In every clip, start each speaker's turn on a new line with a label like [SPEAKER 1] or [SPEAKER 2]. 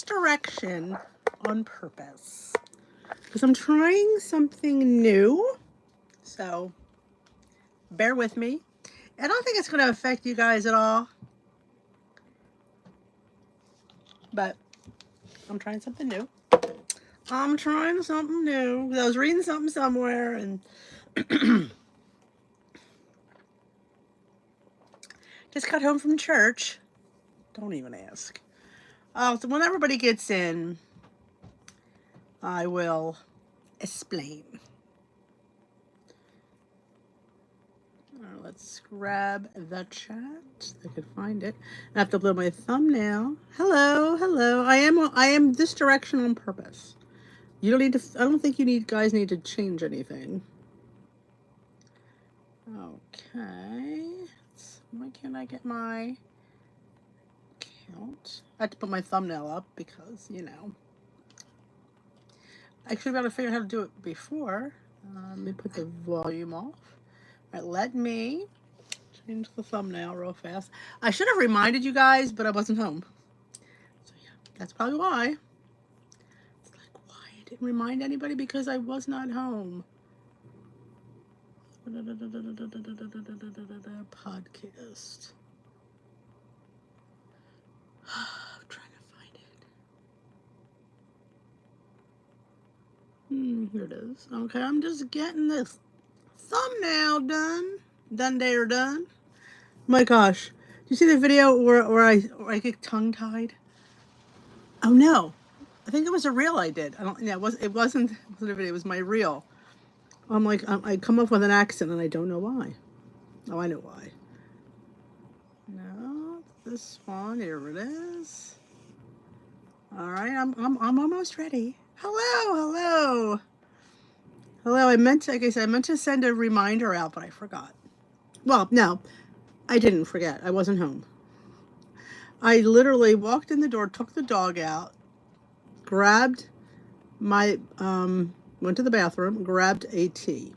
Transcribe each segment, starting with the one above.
[SPEAKER 1] Direction on purpose because I'm trying something new, so bear with me. I don't think it's going to affect you guys at all, but I'm trying something new. I was reading something somewhere and just got home from church. Don't even ask. So when everybody gets in, I will explain. Let's grab the chat. I could find it. I have to upload my thumbnail. Hello, hello. I am this direction on purpose. You don't need to. I don't think you guys need to change anything. Okay. Why can't I get my account? I had to put my thumbnail up because, I should have got to figure out how to do it before. Let me put the volume off. All right, let me change the thumbnail real fast. I should have reminded you guys, but I wasn't home. So yeah, that's probably why. It's like, why I didn't remind anybody, because I was not home. Podcast. I'm trying to find it. Here it is. Okay, I'm just getting this thumbnail done. Done. My gosh, you see the video where I get tongue tied? Oh no, I think it was a reel I did. I don't. Yeah, it wasn't a video. It was my reel. I'm like, I come up with an accent and I don't know why. Oh, I know why. No, this one. Here it is. All right, I'm almost ready. Hello. I meant to send a reminder out, but I forgot. Well, no, I didn't forget. I wasn't home. I literally walked in the door, took the dog out, grabbed my, went to the bathroom, grabbed a tea.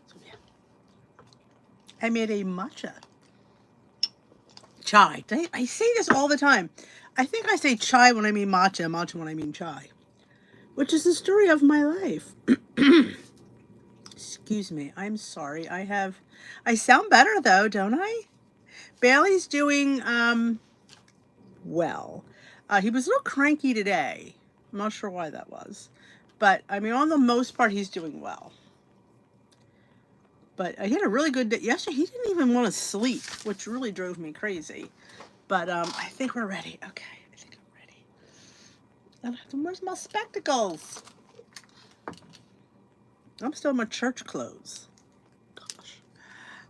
[SPEAKER 1] So, yeah. I made a matcha chai. I say this all the time. I think I say chai when I mean matcha, matcha when I mean chai, which is the story of my life. Excuse me. I'm sorry. I sound better though, don't I? Bailey's doing, well. He was a little cranky today. I'm not sure why that was. But, I mean, on the most part, he's doing well. But he had a really good day. Yesterday, he didn't even want to sleep, which really drove me crazy. But I think we're ready. Okay, I think I'm ready. Where's my spectacles? I'm still in my church clothes. Gosh.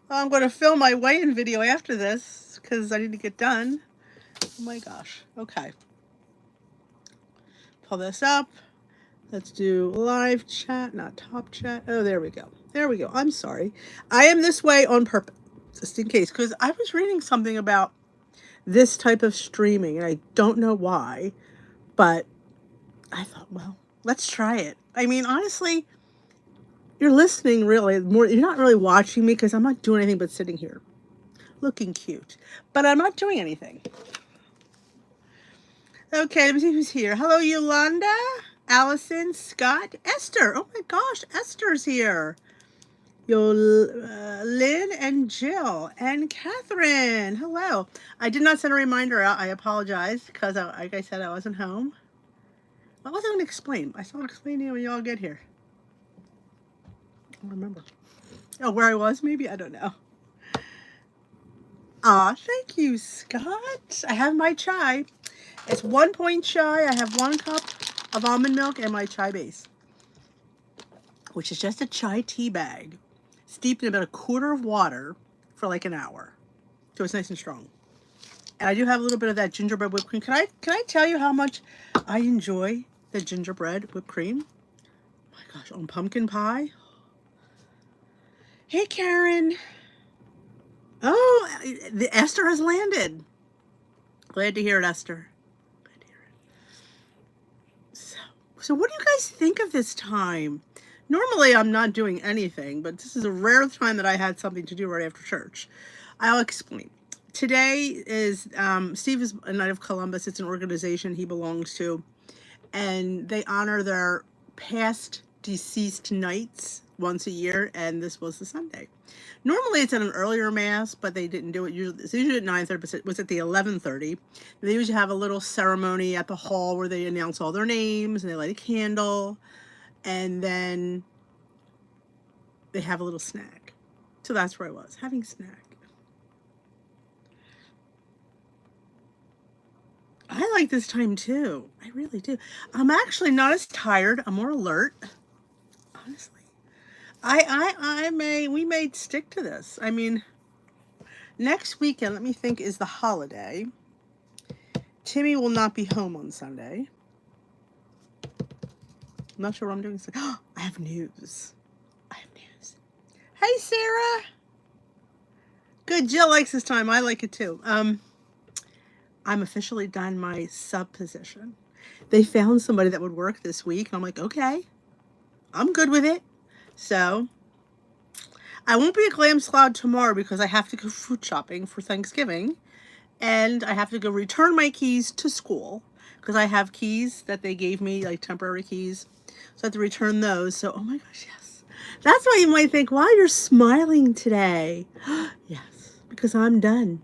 [SPEAKER 1] I'm going to film my weigh-in video after this because I need to get done. Oh my gosh. Okay. Pull this up. Let's do live chat, not top chat. Oh, there we go. I'm sorry. I am this way on purpose, just in case, because I was reading something about this type of streaming, and I don't know why, but I thought, well, let's try it. I mean, honestly, you're listening really more. You're not really watching me because I'm not doing anything but sitting here looking cute, but I'm not doing anything. Okay, let me see who's here. Hello, Yolanda, Allison, Scott, Esther. Oh my gosh, Esther's here. Lynn and Jill and Catherine. Hello. I did not send a reminder out. I apologize because, like I said, I wasn't home. What was I going to explain? I still explain to you when y'all get here. I don't remember. Oh, where I was maybe? I don't know. Aw, thank you, Scott. I have my chai. It's 1 point chai. I have 1 cup of almond milk and my chai base, which is just a chai tea bag steeped in about 1/4 of water for like an hour. So it's nice and strong. And I do have a little bit of that gingerbread whipped cream. Can I tell you how much I enjoy the gingerbread whipped cream? Oh my gosh, on pumpkin pie. Hey, Karen. Oh, the Esther has landed. Glad to hear it, Esther. Glad to hear it. So what do you guys think of this time? Normally, I'm not doing anything, but this is a rare time that I had something to do right after church. I'll explain. today is, Steve is a Knight of Columbus. It's an organization he belongs to, and they honor their past deceased knights once a year, and this was the Sunday. Normally it's at an earlier mass, but they didn't do it. Usually it's usually at 9:30, but it was at the 11:30. They usually have a little ceremony at the hall where they announce all their names and they light a candle, and then they have a little snack. So that's where I was, having snack. I like this time too. I really do. I'm actually not as tired. I'm more alert. Honestly. We may stick to this. I mean, next weekend, let me think, is the holiday. Timmy will not be home on Sunday. I'm not sure what I'm doing. I have news. I have news. Hey, Sarah. Good. Jill likes this time. I like it too. I'm officially done my sub position. They found somebody that would work this week. I'm like, okay, I'm good with it. So I won't be at Glam Squad tomorrow because I have to go food shopping for Thanksgiving, and I have to go return my keys to school because I have keys that they gave me, like temporary keys. So I have to return those. So, oh my gosh, yes. That's why you might think, wow, you're smiling today. Yes, because I'm done.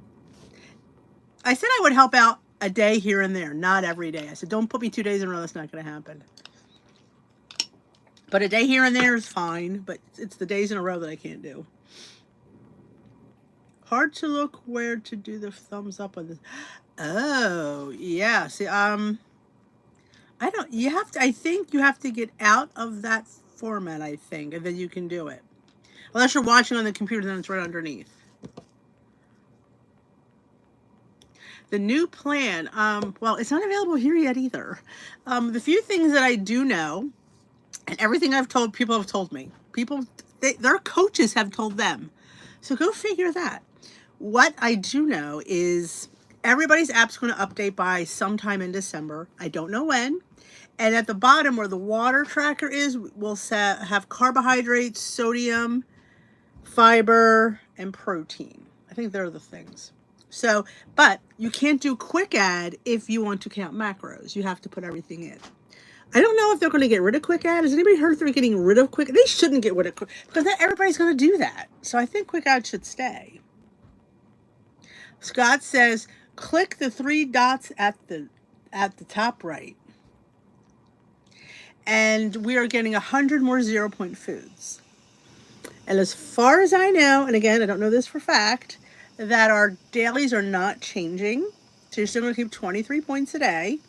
[SPEAKER 1] I said I would help out a day here and there, not every day. I said, don't put me 2 days in a row. That's not going to happen. But a day here and there is fine, but it's the days in a row that I can't do. Hard to look where to do the thumbs up on this. Oh, yeah. See, I think you have to get out of that format, I think, and then you can do it. Unless you're watching on the computer, then it's right underneath. The new plan, well, it's not available here yet either. The few things that I do know, and everything I've told, people have told me. Their coaches have told them. So go figure that. What I do know is everybody's app's going to update by sometime in December. I don't know when. And at the bottom where the water tracker is, we'll have carbohydrates, sodium, fiber, and protein. I think they're the things. So, but you can't do quick add if you want to count macros. You have to put everything in. I don't know if they're going to get rid of quick add. Has anybody heard they're getting rid of quick? They shouldn't get rid of quick, because not everybody's going to do that. So I think quick add should stay. Scott says, click the 3 dots at the top right. And we are getting 100 more 0-point foods. And as far as I know, and again, I don't know this for fact, that our dailies are not changing. So you're still going to keep 23 points a day.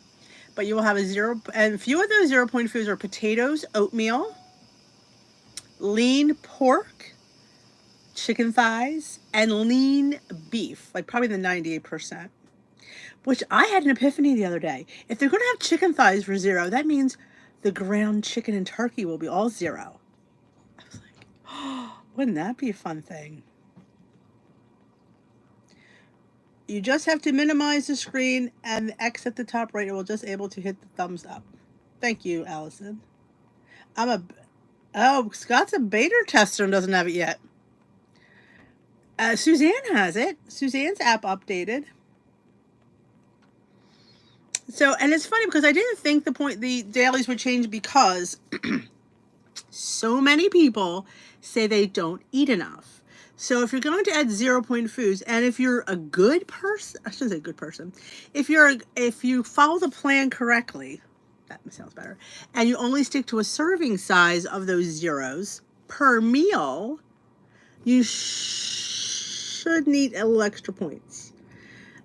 [SPEAKER 1] But you will have a 0, and a few of those 0-point foods are potatoes, oatmeal, lean pork, chicken thighs, and lean beef, like probably the 98%. Which I had an epiphany the other day. If they're going to have chicken thighs for 0, that means the ground chicken and turkey will be all 0. I was like, oh, wouldn't that be a fun thing? You just have to minimize the screen and the X at the top right, and we'll just able to hit the thumbs up. Thank you, Allison. Scott's a beta tester and doesn't have it yet. Suzanne has it. Suzanne's app updated. So, and it's funny because I didn't think the dailies would change because so many people say they don't eat enough. So if you're going to add 0-point foods, and if you're a good person, I shouldn't say good person, if you follow the plan correctly, that sounds better, and you only stick to a serving size of those zeros per meal, you should need a little extra points.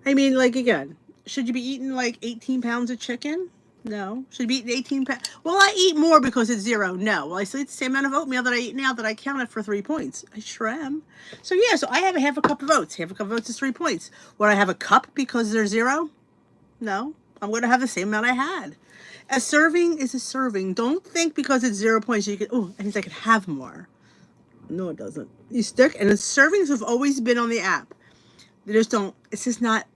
[SPEAKER 1] I mean, like, again, should you be eating like 18 pounds of chicken? No. Should be eating 18 pounds. Well, I eat more because it's 0. No. Well, I still eat the same amount of oatmeal that I eat now that I counted for 3 points. I sure am. So yeah, so I have a half a cup of oats. Half a cup of oats is 3 points. Would I have a cup because they're 0? No. I'm going to have the same amount I had. A serving is a serving. Don't think because it's 0 points you can, oh, it means I could have more. No, it doesn't. You stick, and the servings have always been on the app. They just don't, it's just not,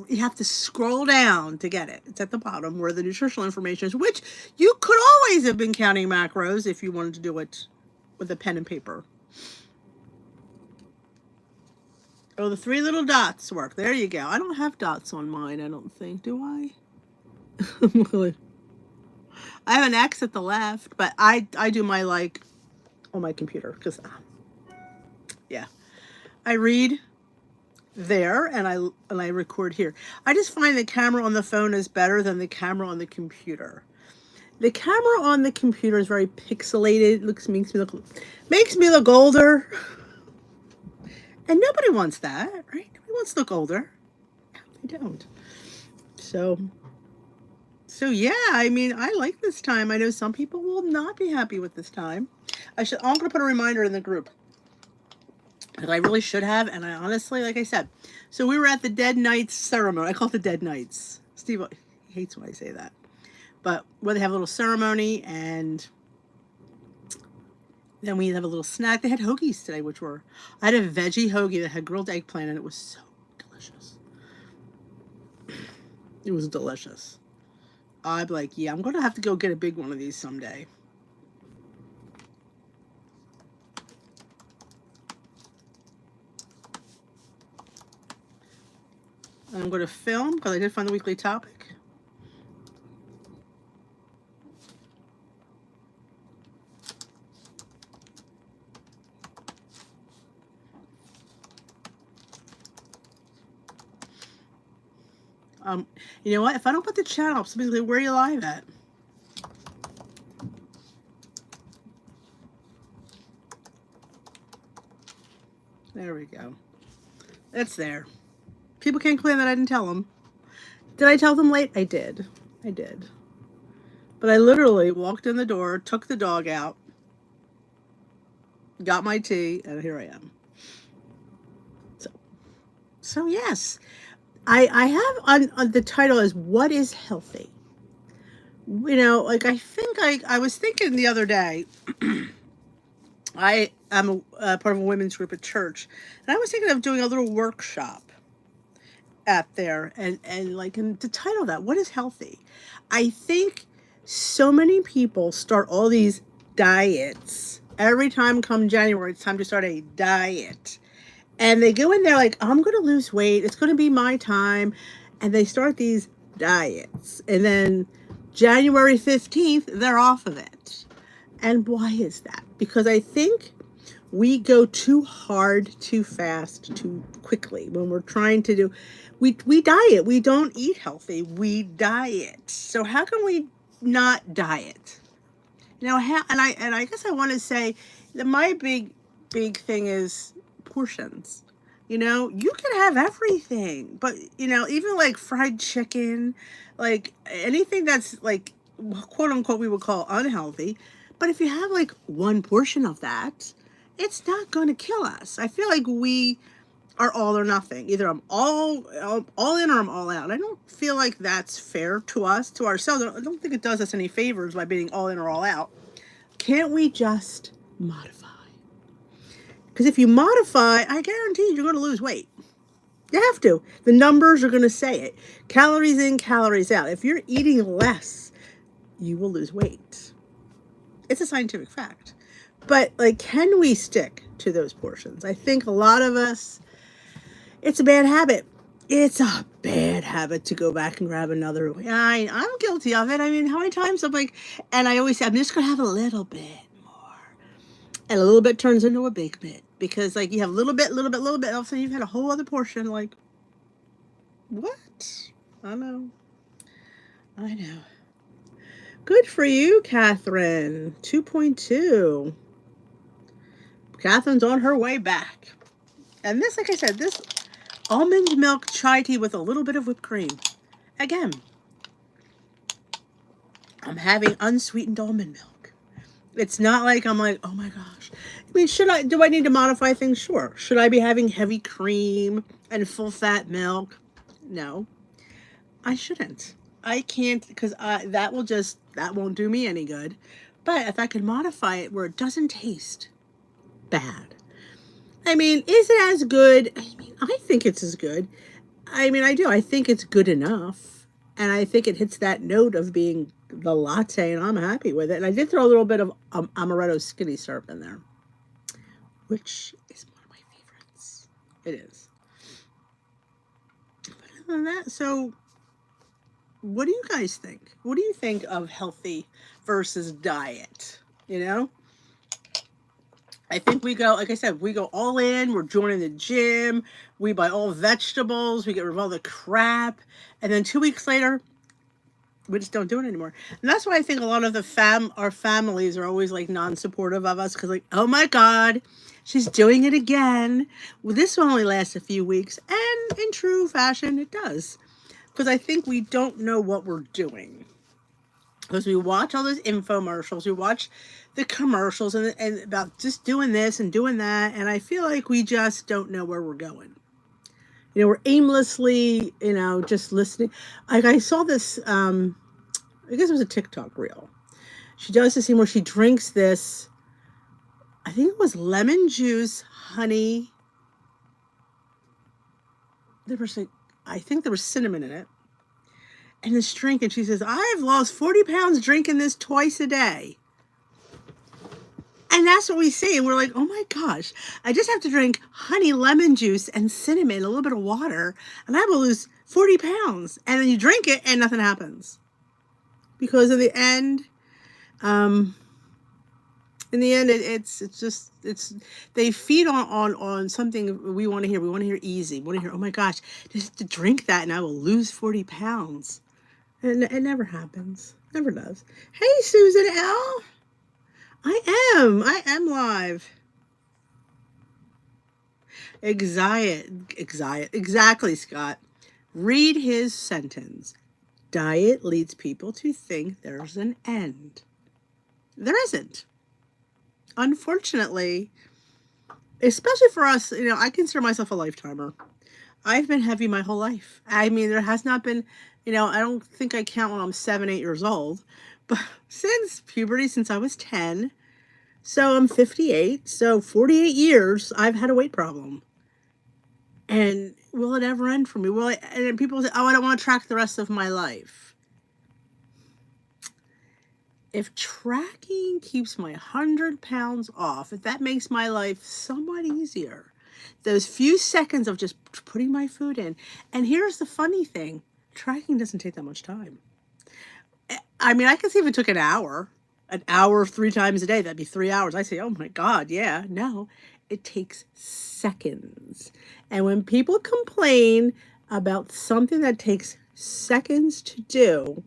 [SPEAKER 1] you have to scroll down to get it. It's at the bottom where the nutritional information is, which you could always have been counting macros if you wanted to do it with a pen and paper. Oh, the three little dots work. There you go. I don't have dots on mine, I don't think. Do I? I have an X at the left, but I do my like on my computer because yeah, I read there and I record here. I just find the camera on the phone is better than the camera on the computer. The camera on the computer is very pixelated. Makes me look older, and nobody wants that, right? Nobody wants to look older. They don't. So yeah, I mean, I like this time. I know some people will not be happy with this time. I'm going to put a reminder in the group. That I really should have, and I honestly, like I said, so we were at the Dead Knights ceremony. I call it the Dead Knights. Steve hates when I say that. But where they have a little ceremony, and then we have a little snack. They had hoagies today, I had a veggie hoagie that had grilled eggplant, and it was so delicious. It was delicious. I'm like, yeah, I'm going to have to go get a big one of these someday. I'm going to film because I did find the weekly topic. You know what? If I don't put the chat up, somebody's like, where are you live at? There we go. It's there. People can't claim that I didn't tell them. Did I tell them late? I did. But I literally walked in the door, took the dog out, got my tea, and here I am. So yes, I have on the title is what is healthy. You know, like I think I was thinking the other day. I am a part of a women's group at church, and I was thinking of doing a little workshop at there and to title that what is healthy. I think so many people start all these diets every time come January. It's time to start a diet, and they go in there like, I'm going to lose weight, it's going to be my time, and they start these diets, and then January 15th they're off of it. And why is that? Because I think we go too hard, too fast, too quickly when we're trying to do. We diet. We don't eat healthy. We diet. So how can we not diet? You know, and I guess I want to say that my big thing is portions. You know, you can have everything, but you know, even like fried chicken, like anything that's like quote unquote we would call unhealthy. But if you have like one portion of that, it's not going to kill us. I feel like we are all or nothing. Either I'm all in or I'm all out. I don't feel like that's fair to us, to ourselves. I don't think it does us any favors by being all in or all out. Can't we just modify? Because if you modify, I guarantee you're going to lose weight. You have to. The numbers are going to say it. Calories in, calories out. If you're eating less, you will lose weight. It's a scientific fact. But like, can we stick to those portions? I think a lot of us, it's a bad habit. It's a bad habit to go back and grab another. I'm guilty of it. I mean, how many times I'm like, and I always say, I'm just going to have a little bit more. And a little bit turns into a big bit. Because like you have a little bit, all of a sudden you've had a whole other portion. Like, what? I know. Good for you, Catherine. 2.2. Catherine's on her way back. And this, like I said, this almond milk chai tea with a little bit of whipped cream. Again, I'm having unsweetened almond milk. It's not like I'm like, oh my gosh. I mean, do I need to modify things? Sure. Should I be having heavy cream and full fat milk? No, I shouldn't. I can't, because that won't do me any good. But if I could modify it where it doesn't taste bad. I mean, is it as good? I mean, I think it's as good. I mean, I do. I think it's good enough. And I think it hits that note of being the latte, and I'm happy with it. And I did throw a little bit of amaretto skinny syrup in there, which is one of my favorites. It is. than that, so what do you guys think? What do you think of healthy versus diet? You know? I think we go, like I said, we go all in. We're joining the gym. We buy all vegetables. We get rid of all the crap. And then 2 weeks later, we just don't do it anymore. And that's why I think a lot of our families are always like non-supportive of us because like, oh my God, she's doing it again. Well, this will only last a few weeks. And in true fashion, it does. Because I think we don't know what we're doing. Because we watch all those infomercials, we watch the commercials and about just doing this and doing that. And I feel like we just don't know where we're going. You know, we're aimlessly, you know, just listening. Like I saw this, I guess it was a TikTok reel. She does this thing where she drinks this, I think it was lemon juice, honey. I think there was cinnamon in it. And this drink, and she says, I've lost 40 pounds drinking this twice a day. And that's what we see. And we're like, oh my gosh, I just have to drink honey, lemon juice, and cinnamon, a little bit of water, and I will lose 40 pounds. And then you drink it and nothing happens. Because in the end, it's they feed on something we want to hear. We want to hear easy. We want to hear, oh my gosh, just to drink that and I will lose 40 pounds. And it never happens. Never does. Hey, Susan L. I am live. Exactly, Scott. Read his sentence. Diet leads people to think there's an end. There isn't. Unfortunately, especially for us, you know, I consider myself a lifetimer. I've been heavy my whole life. I mean, there has not been, you know, I don't think I count when I'm 7, 8 years old, but since puberty, since I was 10, so I'm 58, so 48 years, I've had a weight problem. And will it ever end for me? And people say, oh, I don't want to track the rest of my life. If tracking keeps my 100 pounds off, if that makes my life somewhat easier, those few seconds of just putting my food in. And here's the funny thing. Tracking doesn't take that much time. I mean, I can see if it took an hour 3 times a day, that'd be 3 hours. I say, oh my God, yeah. No, it takes seconds. And when people complain about something that takes seconds to do,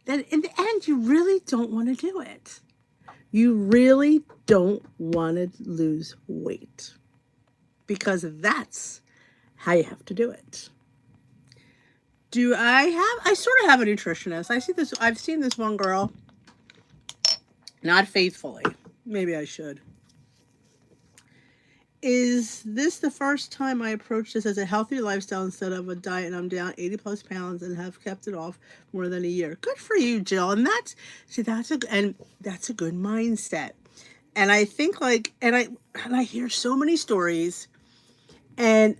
[SPEAKER 1] then in the end, you really don't want to do it. You really don't want to lose weight because that's how you have to do it. I sort of have a nutritionist. I've seen this one girl, not faithfully. Maybe I should. Is this the first time I approach this as a healthy lifestyle instead of a diet, and I'm down 80 plus pounds and have kept it off more than a year? Good for you, Jill. And that's a good mindset. And I think and I hear so many stories about,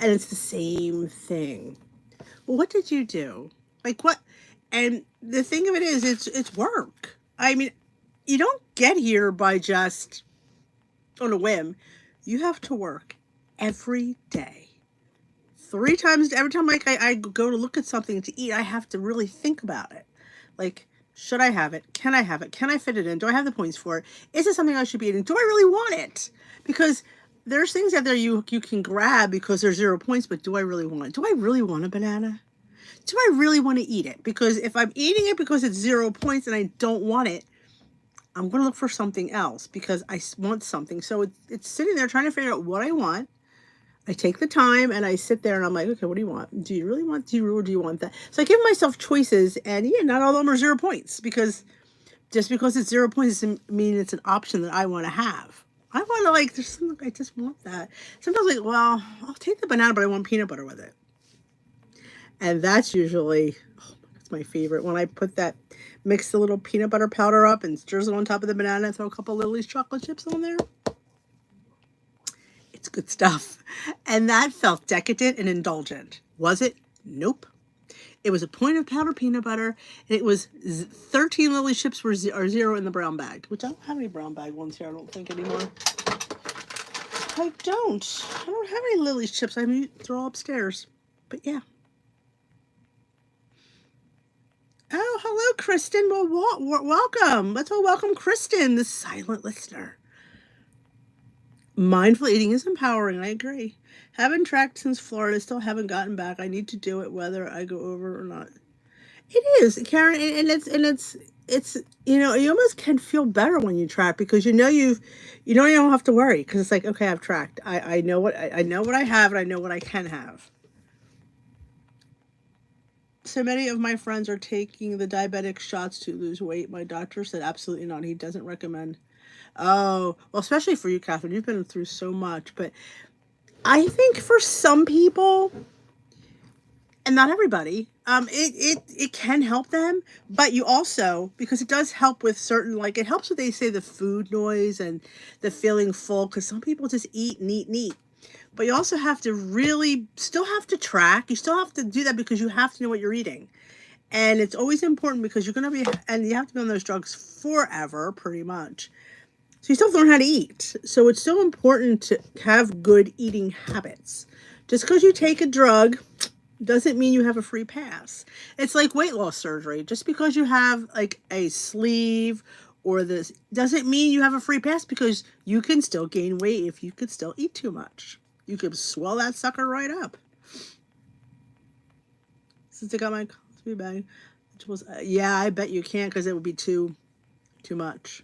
[SPEAKER 1] and it's the same thing. Well, what did you do? Like what? And the thing of it is, it's work. I mean, you don't get here by just on a whim. You have to work every day. 3 times, every time I go to look at something to eat, I have to really think about it. Like, should I have it? Can I have it? Can I fit it in? Do I have the points for it? Is it something I should be eating? Do I really want it? Because there's things out there you can grab because there's 0 points, but do I really want it? Do I really want a banana? Do I really want to eat it? Because if I'm eating it because it's 0 points and I don't want it, I'm going to look for something else because I want something. So it's sitting there trying to figure out what I want. I take the time and I sit there and I'm like, okay, what do you want? Do you really want, do you want that? So I give myself choices, and yeah, not all of them are 0 points, because just because it's 0 points doesn't mean it's an option that I want to have. I want to there's something, I just want that. Sometimes well, I'll take the banana, but I want peanut butter with it. And that's usually, it's my favorite. When I put mix the little peanut butter powder up and drizzle it on top of the banana and throw a couple of Lily's chocolate chips on there. It's good stuff. And that felt decadent and indulgent. Was it? Nope. It was a point of powdered peanut butter, and it was 13 Lily's chips are 0 in the brown bag, which I don't have any brown bag ones here, I don't think, anymore. I don't. I don't have any Lily's chips. I mean, they're all upstairs. But yeah. Oh, hello, Kristen. Well, welcome. Let's all welcome Kristen, the silent listener. Mindful eating is empowering. I agree. Haven't tracked since Florida. Still haven't gotten back. I need to do it whether I go over or not. It is, Karen, and it's you almost can feel better when you track because you don't have to worry because it's like okay, I've tracked. I know I know what I have and I know what I can have. So many of my friends are taking the diabetic shots to lose weight. My doctor said absolutely not. He doesn't recommend. Oh, well, especially for you, Catherine. You've been through so much, but I think for some people, and not everybody, it can help them, but you also, because it does help with certain, like it helps with, they say, the food noise and the feeling full, because some people just eat and eat and eat. But you also have to really still have to track. You still have to do that because you have to know what you're eating. And it's always important because you're going to be, and you have to be on those drugs forever, pretty much. So you still have to learn how to eat. So it's so important to have good eating habits. Just because you take a drug doesn't mean you have a free pass. It's like weight loss surgery. Just because you have like a sleeve or this doesn't mean you have a free pass because you can still gain weight if you could still eat too much. You could swell that sucker right up. Since I got my coffee bag, which was yeah, I bet you can't because it would be too much.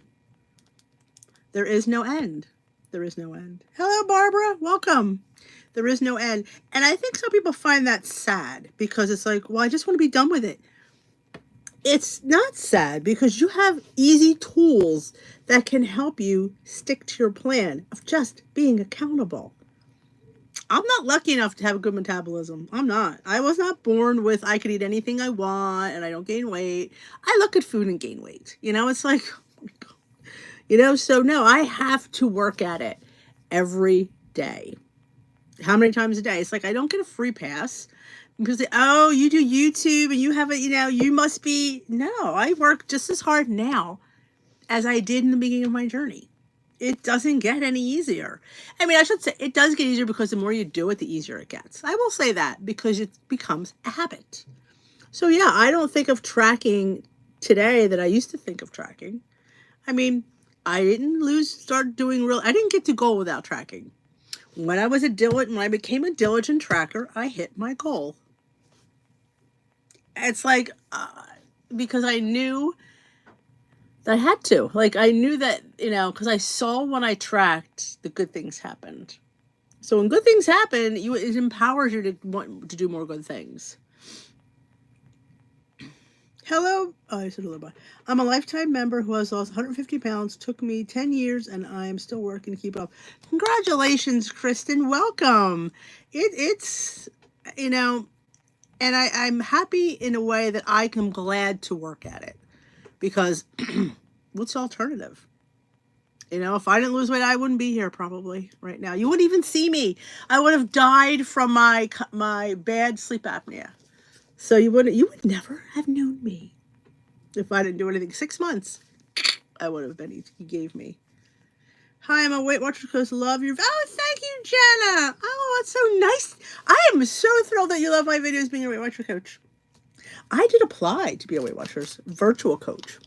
[SPEAKER 1] There is no end. There is no end. Hello, Barbara. Welcome. There is no end. And I think some people find that sad because it's like, well, I just want to be done with it. It's not sad because you have easy tools that can help you stick to your plan of just being accountable. I'm not lucky enough to have a good metabolism. I'm not. I was not born with I could eat anything I want and I don't gain weight. I look at food and gain weight. It's like, so no, I have to work at it every day. How many times a day? It's like I don't get a free pass because oh, you do YouTube and you have a, you must be. No, I work just as hard now as I did in the beginning of my journey. It doesn't get any easier. I mean, I should say it does get easier because the more you do it, the easier it gets. I will say that because it becomes a habit. So yeah, I don't think of tracking today that I used to think of tracking. I mean, I didn't I didn't get to goal without tracking. When I became a diligent tracker, I hit my goal. It's like, because I knew that I had to. Like, I knew that, because I saw when I tracked, the good things happened. So when good things happen, it empowers you to want to do more good things. Hello. Oh, I said hello. Bye. I'm a lifetime member who has lost 150 pounds. Took me 10 years, and I'm still working to keep up. Congratulations, Kristen. Welcome. It's, and I'm happy in a way that I am glad to work at it because what's the alternative? If I didn't lose weight, I wouldn't be here probably right now. You wouldn't even see me. I would have died from my bad sleep apnea. So you would never have known me if I didn't do anything. 6 months, I would have been. He gave me. Hi, I'm a Weight Watcher coach. Love your. Oh, thank you, Jenna. Oh, that's so nice. I am so thrilled that you love my videos being a Weight Watcher coach. I did apply to be a Weight Watchers virtual coach.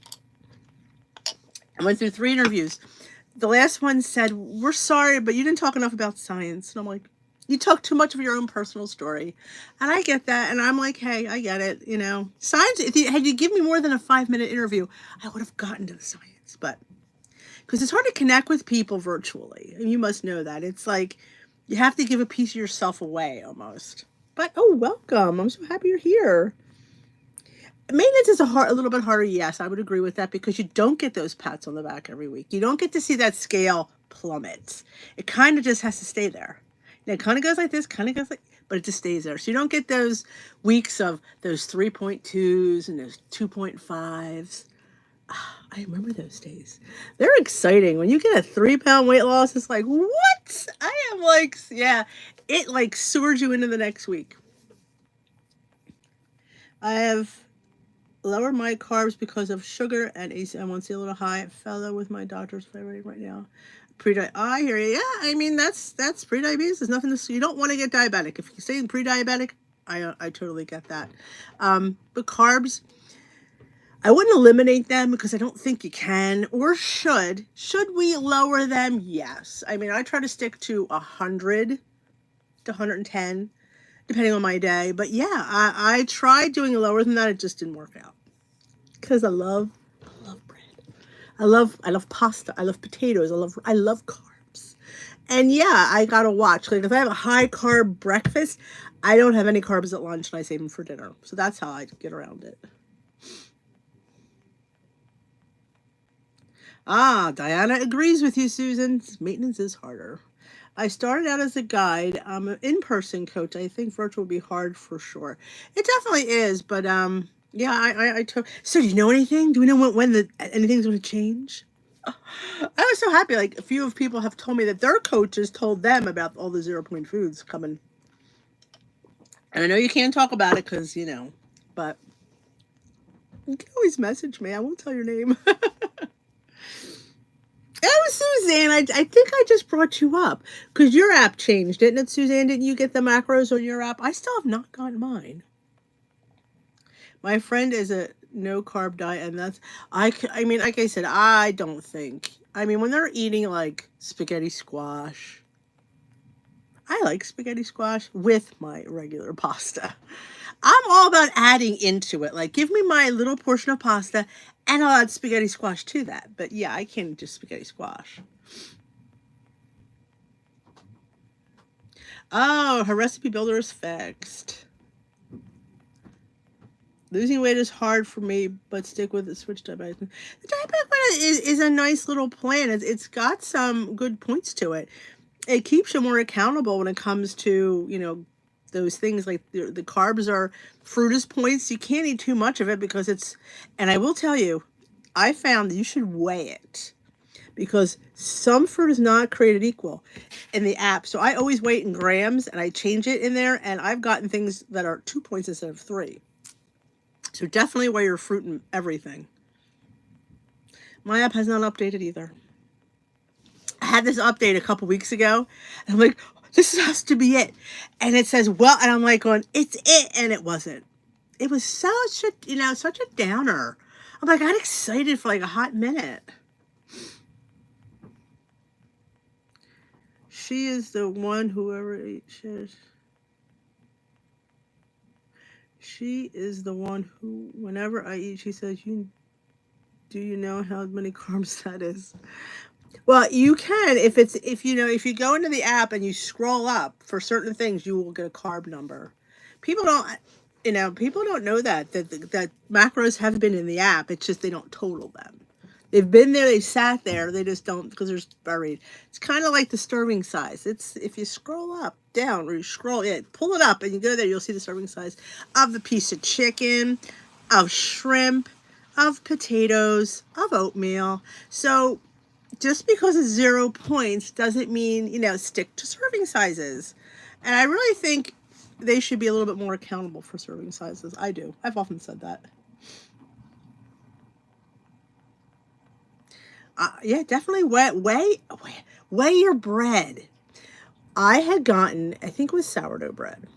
[SPEAKER 1] I went through 3 interviews. The last one said, "We're sorry, but you didn't talk enough about science." And I'm like, you talk too much of your own personal story. And I get that. And I'm like, hey, I get it. Science, had you given me more than a 5-minute interview, I would have gotten to the science. But because it's hard to connect with people virtually. And you must know that. It's like you have to give a piece of yourself away almost. But, oh, welcome. I'm so happy you're here. Maintenance is a little bit harder. Yes, I would agree with that because you don't get those pats on the back every week. You don't get to see that scale plummet. It kind of just has to stay there. It kind of goes like this, but it just stays there. So you don't get those weeks of those 3.2s and those 2.5s. I remember those days. They're exciting. When you get a 3-pound weight loss, it's like, what? I am like, yeah, it like soars you into the next week. I have lowered my carbs because of sugar and A1C a little high. Fellow with my doctor's favorite right now. I hear you. Yeah, I mean that's pre-diabetes. There's nothing to. You don't want to get diabetic. If you say pre-diabetic, I totally get that. But carbs, I wouldn't eliminate them because I don't think you can or should. Should we lower them? Yes. I mean, I try to stick to 100 to 110, depending on my day. But yeah, I tried doing lower than that. It just didn't work out because I love bread. I love pasta. I love potatoes. I love carbs. And yeah, I gotta watch. Like if I have a high carb breakfast, I don't have any carbs at lunch and I save them for dinner. So that's how I get around it. Ah, Diana agrees with you, Susan. Maintenance is harder. I started out as a guide. I'm an in-person coach. I think virtual will be hard for sure. It definitely is, but yeah, I took. So do you know anything? Do we know when anything's going to change? I was so happy. Like a few of people have told me that their coaches told them about all the 0 point foods coming. And I know you can't talk about it because but you can always message me. I won't tell your name. Oh, Suzanne, I think I just brought you up because your app changed, didn't it, Suzanne? Didn't you get the macros on your app? I still have not gotten mine. My friend is a no carb diet, and I mean, like I said, I don't think. I mean, when they're eating like spaghetti squash, I like spaghetti squash with my regular pasta. I'm all about adding into it. Like, give me my little portion of pasta, and I'll add spaghetti squash to that. But yeah, I can't do spaghetti squash. Oh, her recipe builder is fixed. Losing weight is hard for me, but stick with the switch diabetic. The diabetic one is a nice little plan. It's got some good points to it. It keeps you more accountable when it comes to, those things like the carbs are fruit is points. You can't eat too much of it because and I will tell you, I found that you should weigh it because some fruit is not created equal in the app. So I always weigh it in grams and I change it in there, and I've gotten things that are 2 points instead of 3. So definitely weigh your fruit and everything. My app has not updated either. I had this update a couple weeks ago, and I'm like, this has to be it. And it says, well, and I'm like going, it's it, and it wasn't. It was such a downer. I'm like, I got excited for like a hot minute. She is the one whoever eats. She is the one who, whenever I eat, she says, do you know how many carbs that is? Well, you can if you go into the app and you scroll up for certain things, you will get a carb number. People don't know that macros have been in the app. It's just they don't total them. They've been there, they sat there, they just don't because they're buried. It's kind of like the serving size. It's if you scroll up, down, or you scroll, pull it up and you go there, you'll see the serving size of the piece of chicken, of shrimp, of potatoes, of oatmeal. So just because it's 0 points doesn't mean, stick to serving sizes. And I really think they should be a little bit more accountable for serving sizes. I do. I've often said that. Yeah, definitely weigh your bread. I had gotten, I think it was sourdough bread.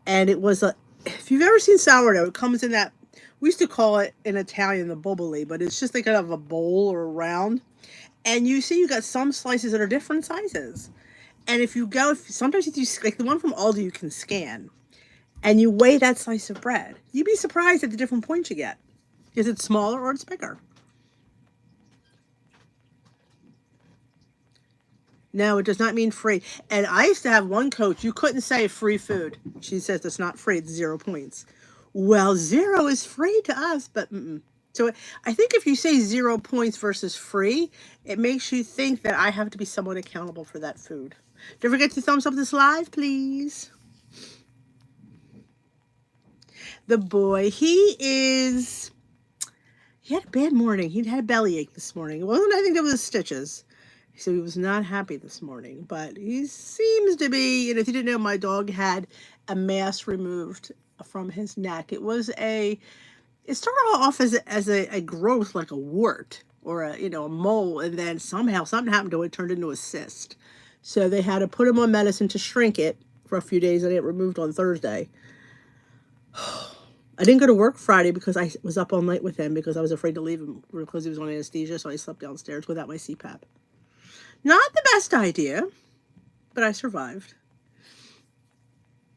[SPEAKER 1] And it was if you've ever seen sourdough, it comes in that, we used to call it in Italian the boboli, but it's just like kind of a bowl or a round. And you see you got some slices that are different sizes. And if you sometimes if you, like the one from Aldi you can scan, and you weigh that slice of bread, you'd be surprised at the different points you get. Is it smaller or it's bigger? No, it does not mean free. And I used to have one coach, you couldn't say free food. She says it's not free, it's 0 points. Well, 0 is free to us, but So I think if you say 0 points versus free, it makes you think that I have to be somewhat accountable for that food. Don't forget to thumbs up this live, please. The boy, he had a bad morning. He had a bellyache this morning. It wasn't anything to do with his stitches. So he was not happy this morning, but he seems to be, if you didn't know, my dog had a mass removed from his neck. It started off as a growth, like a wart or a mole, and then somehow something happened to it, turned into a cyst. So they had to put him on medicine to shrink it for a few days, and it removed on Thursday. I didn't go to work Friday because I was up all night with him because I was afraid to leave him because he was on anesthesia, so I slept downstairs without my CPAP. Not the best idea, but I survived.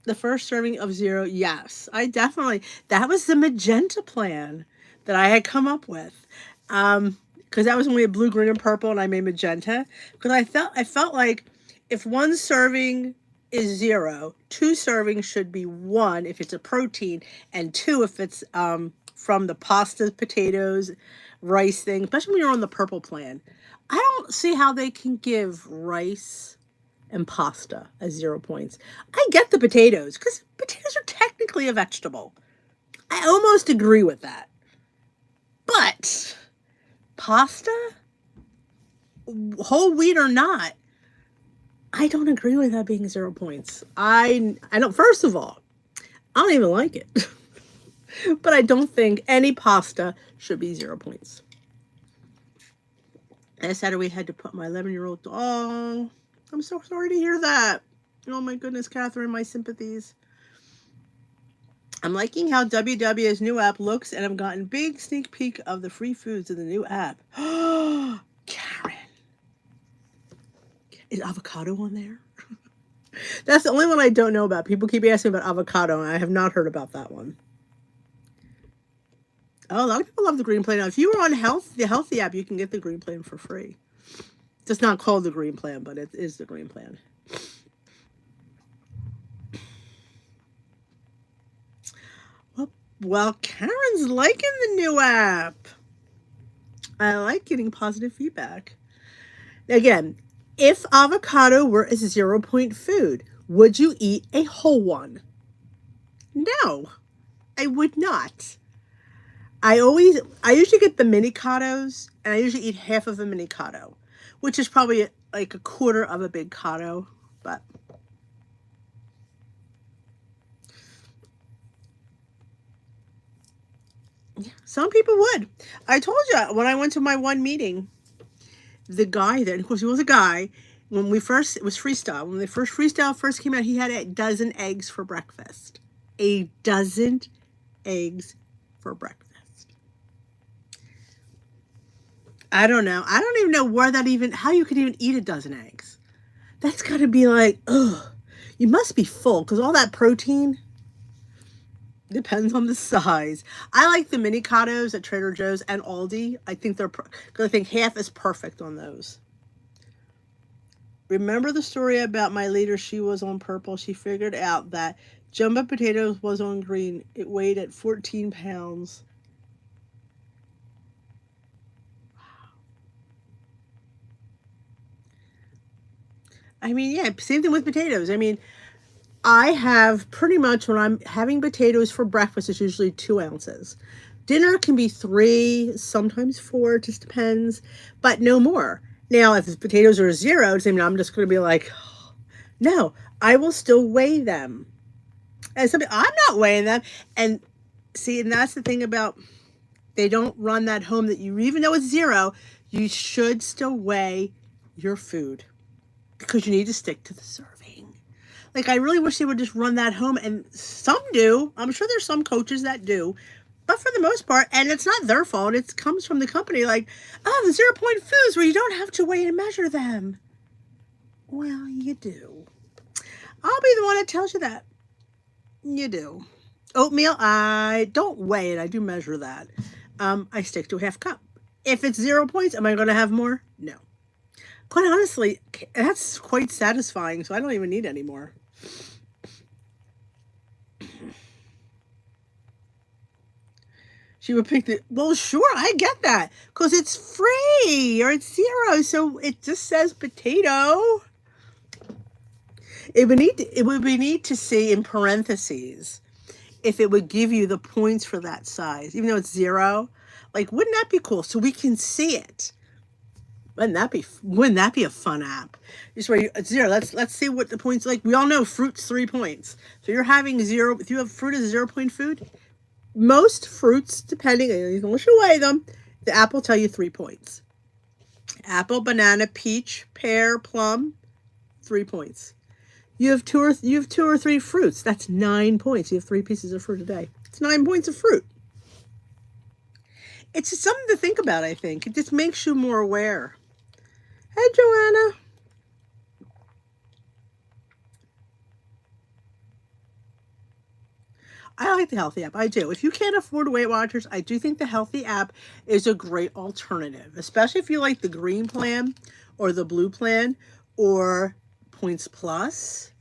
[SPEAKER 1] The first serving of 0, yes. That was the magenta plan that I had come up with. Because that was when we had blue, green, and purple, and I made magenta. Because I felt like if one serving is 0, 2 servings should be 1 if it's a protein, and 2 if it's from the pasta, potatoes, rice thing, especially when you're on the purple plan. I don't see how they can give rice and pasta as 0 points. I get the potatoes, because potatoes are technically a vegetable. I almost agree with that. But pasta, whole wheat or not, I don't agree with that being 0 points. I don't, first of all, I don't even like it. But I don't think any pasta should be 0 points. And Saturday we had to put my 11-year-old, oh, I'm so sorry to hear that. Oh my goodness, Catherine, my sympathies. I'm liking how WW's new app looks, and I've gotten big sneak peek of the free foods in the new app. Karen. Is avocado on there? That's the only one I don't know about. People keep asking about avocado, and I have not heard about that one. Oh, a lot of people love the green plan. Now, if you were on the healthy app, you can get the green plan for free. It's not called the green plan, but it is the green plan. Well, Karen's liking the new app. I like getting positive feedback. Again, if avocado were a 0 point food, would you eat a whole one? No, I would not. I usually get the mini-cados, and I usually eat half of a mini-cado, which is probably like a quarter of a big cado, but some people would. I told you when I went to my one meeting, the guy there, and of course he was a guy, it was freestyle. When the first freestyle first came out, he had a dozen eggs for breakfast. A dozen eggs for breakfast. I don't know. I don't even know how you could even eat a dozen eggs. That's got to be like, ugh. You must be full because all that protein depends on the size. I like the mini cados at Trader Joe's and Aldi. I think I think half is perfect on those. Remember the story about my leader? She was on purple. She figured out that jumbo potatoes was on green. It weighed at 14 pounds. I mean, yeah, same thing with potatoes. I mean, I have pretty much, when I'm having potatoes for breakfast, it's usually 2 ounces. Dinner can be 3, sometimes 4, it just depends, but no more. Now, if the potatoes are 0, I mean, I'm just going to be like, oh, no, I will still weigh them. And I'm not weighing them. And see, and that's the thing about, they don't run that home that even though it's 0, you should still weigh your food. Because you need to stick to the serving. Like, I really wish they would just run that home, and some do. I'm sure there's some coaches that do. But for the most part, and it's not their fault, it comes from the company, like, oh, the 0 point foods where you don't have to weigh and measure them. Well, you do. I'll be the one that tells you that. You do. Oatmeal, I don't weigh it. I do measure that. I stick to a half cup. If it's 0 points, am I going to have more? No. Quite honestly, that's quite satisfying, so I don't even need any more. She would pick well, sure, I get that, because it's free, or it's 0, so it just says potato. It would be neat to see in parentheses if it would give you the points for that size, even though it's 0. Like, wouldn't that be cool? So we can see it. Wouldn't that be a fun app? Just where it's 0. Let's see what the points like. We all know fruit's 3 points. So you're having 0. If you have fruit as a 0 point food, most fruits, depending, unless you weigh them, the app will tell you 3 points. Apple, banana, peach, pear, plum, 3 points. You have two or three fruits. That's 9 points. You have 3 pieces of fruit a day. It's 9 points of fruit. It's just something to think about, I think. It just makes you more aware. Hey, Joanna. I like the Healthy app. I do. If you can't afford Weight Watchers, I do think the Healthy app is a great alternative, especially if you like the green plan or the blue plan or Points Plus.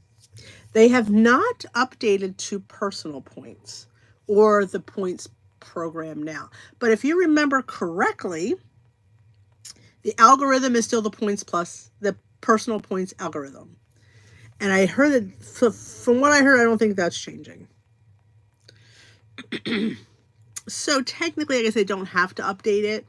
[SPEAKER 1] They have not updated to personal points or the points program now. But if you remember correctly, the algorithm is still the Points Plus, the personal points algorithm. And I heard that, from what I heard, I don't think that's changing. So technically, I guess they don't have to update it.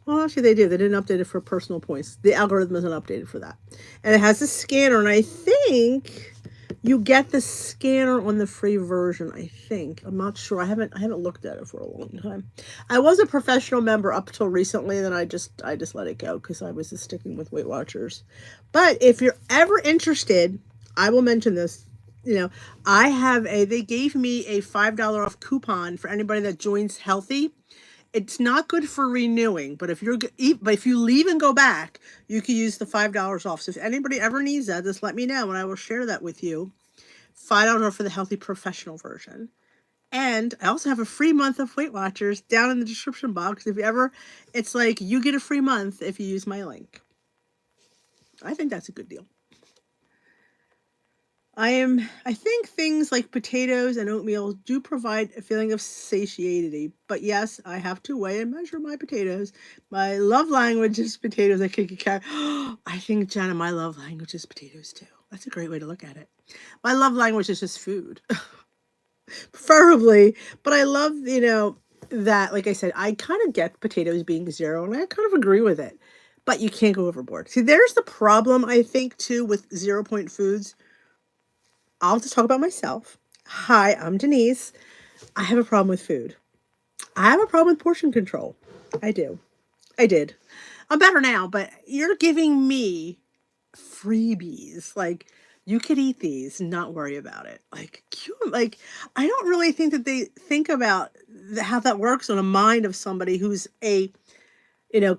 [SPEAKER 1] Well, actually, they do. They didn't update it for personal points. The algorithm isn't updated for that. And it has a scanner, and I think you get the scanner on the free version, I think. I'm not sure. I haven't looked at it for a long time. I was a professional member up till recently, then I just let it go because I was just sticking with Weight Watchers. But if you're ever interested, I will mention this. They gave me a $5 off coupon for anybody that joins Healthy. It's not good for renewing, but if you leave and go back, you can use the $5 off. So if anybody ever needs that, just let me know and I will share that with you. $5 off for the Healthy Professional version. And I also have a free month of Weight Watchers down in the description box. It's like you get a free month if you use my link. I think that's a good deal. I think things like potatoes and oatmeal do provide a feeling of satiety, but yes, I have to weigh and measure my potatoes. My love language is potatoes. I think, Jenna, my love language is potatoes too. That's a great way to look at it. My love language is just food, preferably, but I love, that, like I said, I kind of get potatoes being 0, and I kind of agree with it, but you can't go overboard. See, there's the problem, I think, too, with 0-point foods. I'll just talk about myself. Hi, I'm Denise. I have a problem with food. I have a problem with portion control. I do. I did. I'm better now, but you're giving me freebies. Like, you could eat these and not worry about it. Like, I don't really think that they think about how that works on a mind of somebody who's I have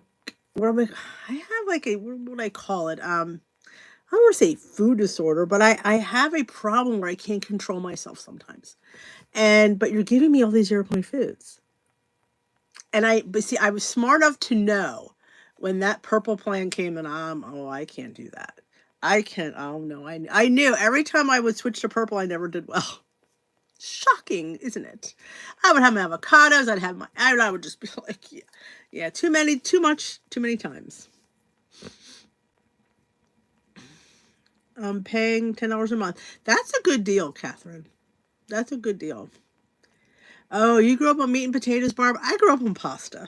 [SPEAKER 1] like what do I call it? I don't want to say food disorder, but I have a problem where I can't control myself sometimes. But you're giving me all these 0-point foods. But see, I was smart enough to know when that purple plan came and I can't do that. I can't, oh no, I knew every time I would switch to purple, I never did well. Shocking, isn't it? I would have my avocados, I would just be like, yeah, too many times. I'm paying $10 a month. That's a good deal, Catherine. That's a good deal. Oh, you grew up on meat and potatoes, Barb? I grew up on pasta.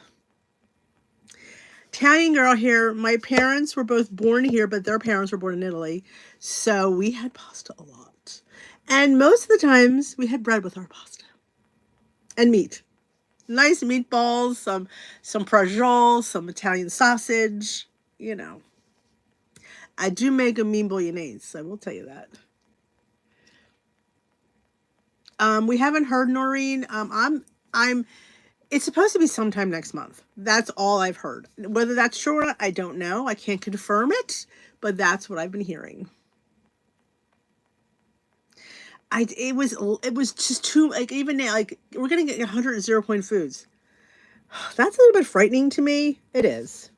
[SPEAKER 1] Italian girl here. My parents were both born here, but their parents were born in Italy. So we had pasta a lot. And most of the times, we had bread with our pasta. And meat. Nice meatballs, some prosciutto, some Italian sausage, I do make a mean bolognese, I will tell you that. We haven't heard, Noreen. It's supposed to be sometime next month. That's all I've heard. Whether that's true or not, I don't know. I can't confirm it, but that's what I've been hearing. It was just too, like, even now, like, we're going to get 100 0-point foods. That's a little bit frightening to me. It is.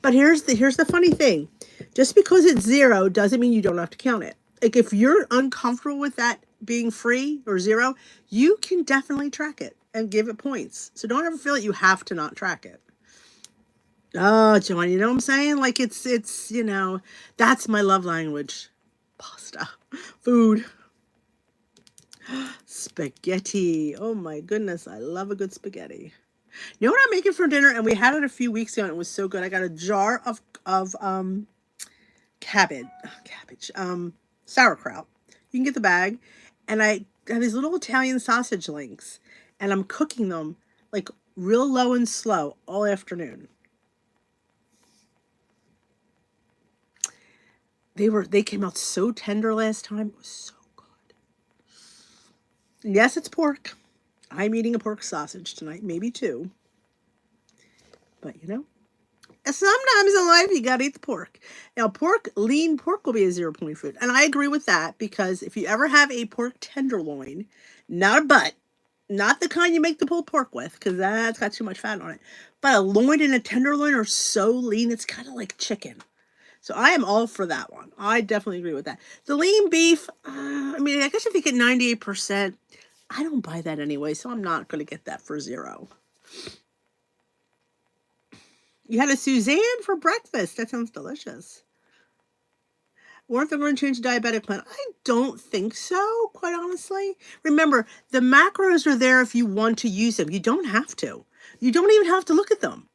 [SPEAKER 1] But here's the funny thing. Just because it's 0 doesn't mean you don't have to count it. Like, if you're uncomfortable with that being free or 0, you can definitely track it and give it points. So don't ever feel like you have to not track it. Oh, Joanne, you know what I'm saying? Like, it's that's my love language. Pasta. Food. Spaghetti. Oh my goodness, I love a good spaghetti. You know what I'm making for dinner? And we had it a few weeks ago and it was so good. I got a jar of sauerkraut. You can get the bag. And I have these little Italian sausage links. And I'm cooking them like real low and slow all afternoon. They came out so tender last time. It was so good. Yes, it's pork. I'm eating a pork sausage tonight, maybe two. But you know, sometimes in life you gotta eat the pork. Now, lean pork will be a 0 point food. And I agree with that because if you ever have a pork tenderloin, not a butt, not the kind you make the pulled pork with, because that's got too much fat on it. But a loin and a tenderloin are so lean, it's kind of like chicken. So I am all for that one. I definitely agree with that. The lean beef, I mean, I guess if you get 98%, I don't buy that anyway, so I'm not going to get that for 0. You had a Suzanne for breakfast. That sounds delicious. Weren't they going to change the diabetic plan? I don't think so, quite honestly. Remember, the macros are there if you want to use them. You don't have to. You don't even have to look at them.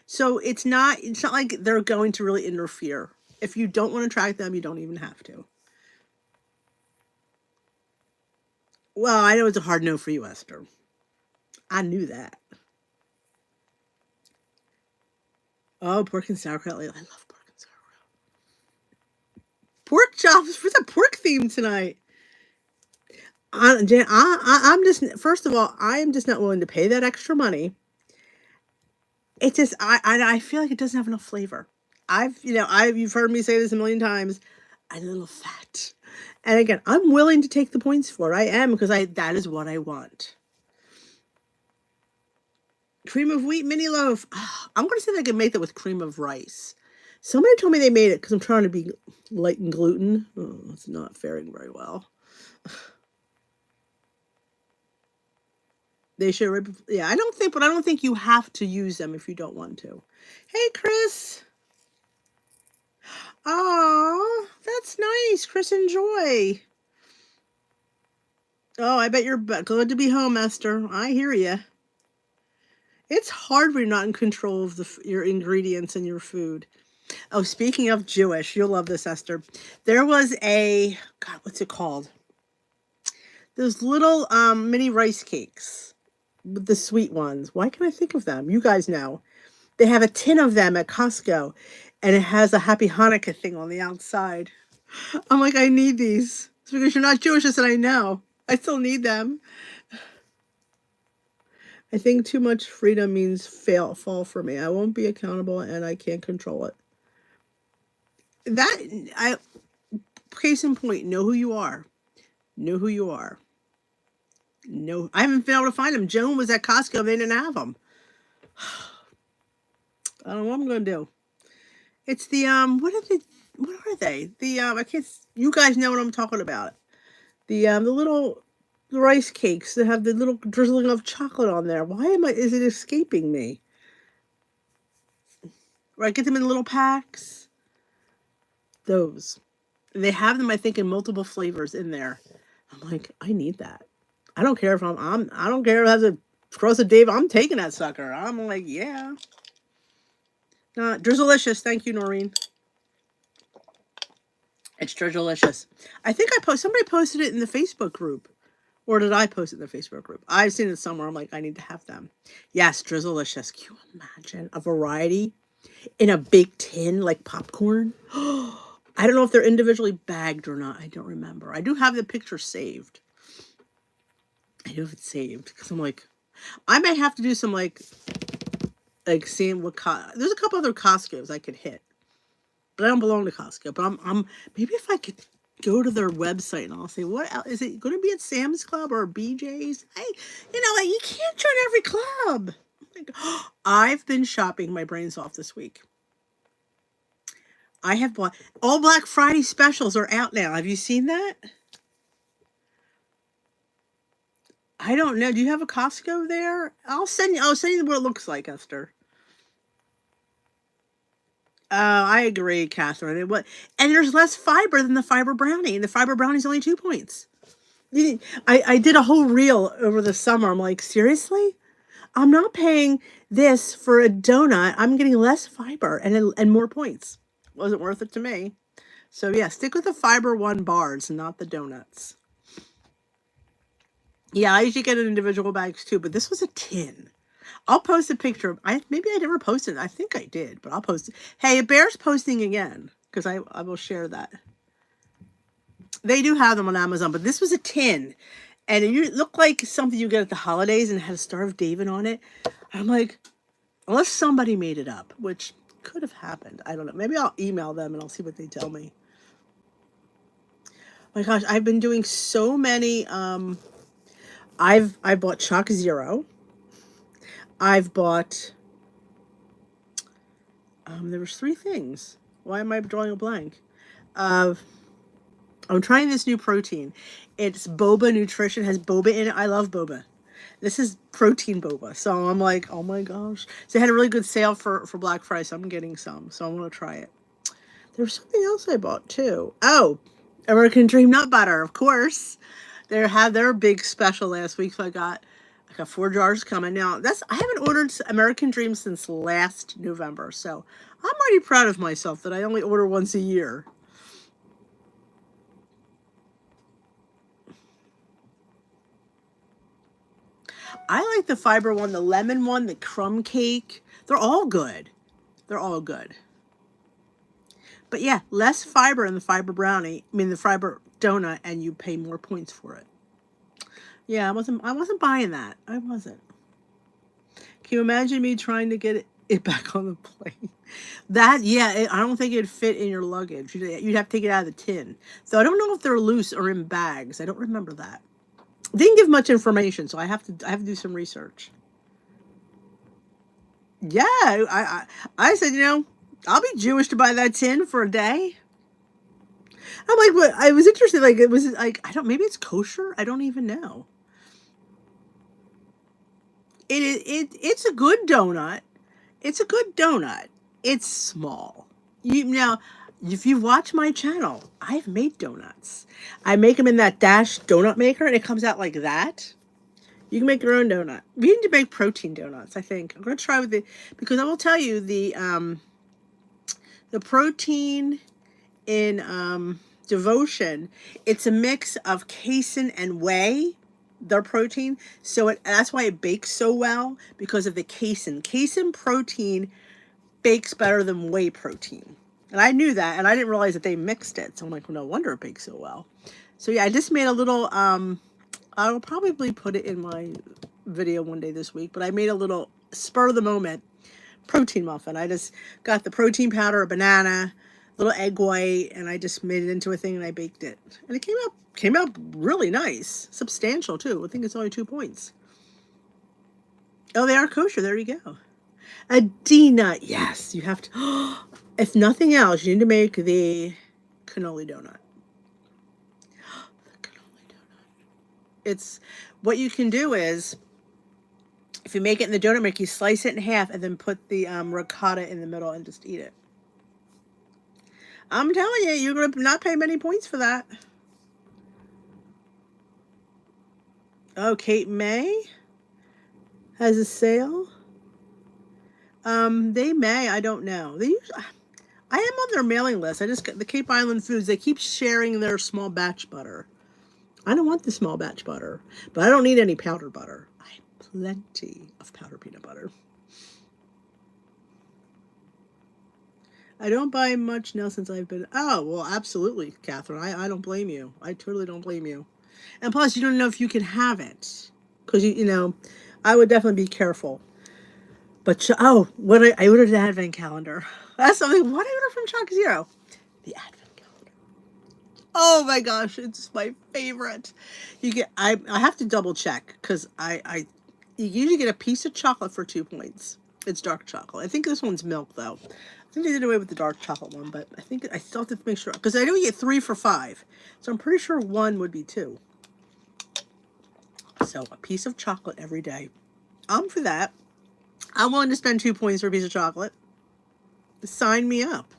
[SPEAKER 1] So it's not like they're going to really interfere. If you don't want to track them, you don't even have to. Well, I know it's a hard no for you, Esther. I knew that. Oh, pork and sauerkraut. I love pork and sauerkraut. Pork chops for the pork theme tonight. I'm just, first of all, I am just not willing to pay that extra money. It just, I feel like it doesn't have enough flavor. You've heard me say this a million times. I'm a little fat. And again, I'm willing to take the points for it. I am, because that is what I want. Cream of wheat mini loaf. I'm going to see if I can make that with cream of rice. Somebody told me they made it because I'm trying to be light in gluten. Oh, it's not faring very well. They should, yeah, I don't think you have to use them if you don't want to. Hey, Chris. Oh, that's nice. Chris, enjoy. Oh, I bet you're glad to be home, Esther. I hear you. It's hard when you're not in control of your ingredients and your food. Oh, speaking of Jewish, you'll love this, Esther. There was God, what's it called? Those little mini rice cakes with the sweet ones. Why can't I think of them? You guys know. They have a tin of them at Costco, and it has a Happy Hanukkah thing on the outside. I'm like, I need these. It's because you're not Jewish. I said, I know. I still need them. I think too much freedom means fall for me. I won't be accountable, and I can't control it. Case in point, know who you are. Know who you are. No, I haven't been able to find them. Joan was at Costco. They didn't have them. I don't know what I'm going to do. It's the, what are they? I can't, you guys know what I'm talking about. The little rice cakes that have the little drizzling of chocolate on there. Is it escaping me? Right, get them in little packs. Those. They have them, I think, in multiple flavors in there. I'm like, I need that. I don't care if I don't care if it has a cross of Dave. I'm taking that sucker. I'm like, yeah. Drizzlicious. Thank you, Noreen. It's Drizzlicious. I think somebody posted it in the Facebook group. Or did I post it in the Facebook group? I've seen it somewhere. I'm like, I need to have them. Yes, Drizzlicious. Can you imagine a variety in a big tin like popcorn? I don't know if they're individually bagged or not. I don't remember. I do have the picture saved. I know if it's saved because I'm like, I may have to do some like seeing what there's a couple other Costco's I could hit, but I don't belong to Costco. But I'm maybe if I could go to their website and I'll say, what else? Is it going to be at Sam's Club or BJ's? You can't join every club. I've been shopping my brains off this week. I have bought all Black Friday specials are out now. Have you seen that? I don't know. Do you have a Costco there? I'll send you what it looks like, Esther. I agree, Catherine. And there's less fiber than the fiber brownie, and the fiber brownie's only 2 points. I did a whole reel over the summer. I'm like, seriously? I'm not paying this for a donut. I'm getting less fiber and more points. Wasn't worth it to me. So yeah, stick with the Fiber One bars, not the donuts. Yeah, I usually get in individual bags too, but this was a tin. I'll post a picture. Maybe I never posted it. I think I did, but I'll post it. Hey, it bears posting again. because I will share that. They do have them on Amazon, but this was a tin. And it looked like something you get at the holidays and it had a Star of David on it. I'm like, unless somebody made it up, which could have happened. I don't know. Maybe I'll email them and I'll see what they tell me. My gosh, I've been doing so many. I bought Chalk Zero. I've bought. There was 3 things. Why am I drawing a blank? I'm trying this new protein. It's boba nutrition. Has boba in it. I love boba. This is protein boba. So I'm like, oh my gosh. So they had a really good sale for Black Friday. So I'm getting some. So I'm going to try it. There was something else I bought too. Oh, American Dream Nut Butter, of course. They had their big special last week. So I got 4 jars coming. Now, I haven't ordered American Dream since last November. So I'm already proud of myself that I only order once a year. I like the fiber one, the lemon one, the crumb cake. They're all good. They're all good. But yeah, less fiber in the fiber brownie. I mean the fiber donut, and you pay more points for it. Yeah, I wasn't buying that. I wasn't. Can you imagine me trying to get it back on the plane? I don't think it'd fit in your luggage. You'd have to take it out of the tin. So I don't know if they're loose or in bags. I don't remember that. Didn't give much information, so I have to do some research. Yeah, I said, I'll be Jewish to buy that tin for a day. I'm like, but I was interested. Like, it was like, maybe it's kosher. I don't even know. It's a good donut. It's a good donut. It's small. If you watch my channel, I've made donuts. I make them in that Dash donut maker, and it comes out like that. You can make your own donut. We need to make protein donuts, I think. I'm going to try with it, because I will tell you, the protein in Devotion, it's a mix of casein and whey, their protein. So that's why it bakes so well, because of the casein. Casein protein bakes better than whey protein. And I knew that, and I didn't realize that they mixed it. So I'm like, well, no wonder it bakes so well. So yeah, I just made a little, I'll probably put it in my video one day this week, but I made a little spur of the moment protein muffin. I just got the protein powder, a banana, little egg white, and I just made it into a thing and I baked it. And it came out really nice, substantial too. I think it's only 2 points. Oh, they are kosher. There you go. A D-nut. Yes, you have to. If nothing else, you need to make the cannoli donut. The cannoli donut. It's what you can do is, if you make it in the donut maker, you slice it in half and then put the ricotta in the middle and just eat it. I'm telling you, you're going to not pay many points for that. Oh, Kate May has a sale. They may, I don't know. I am on their mailing list. I just got the Cape Island Foods. They keep sharing their small batch butter. I don't want the small batch butter, but I don't need any powdered butter. I have plenty of powdered peanut butter. I don't buy much now since I've been... Oh, well, absolutely, Catherine. I don't blame you. I totally don't blame you. And plus, you don't know if you can have it. Because, I would definitely be careful. But, I ordered an advent calendar. That's something. What I ordered from Chalk Zero? The advent calendar. Oh my gosh, it's my favorite. I have to double check, because you usually get a piece of chocolate for 2 points. It's dark chocolate. I think this one's milk, though. I think they did away with the dark chocolate one, but I still have to make sure, because I know you get 3 for 5. So I'm pretty sure 1 would be 2. So a piece of chocolate every day. I'm for that. I'm willing to spend 2 points for a piece of chocolate. Sign me up.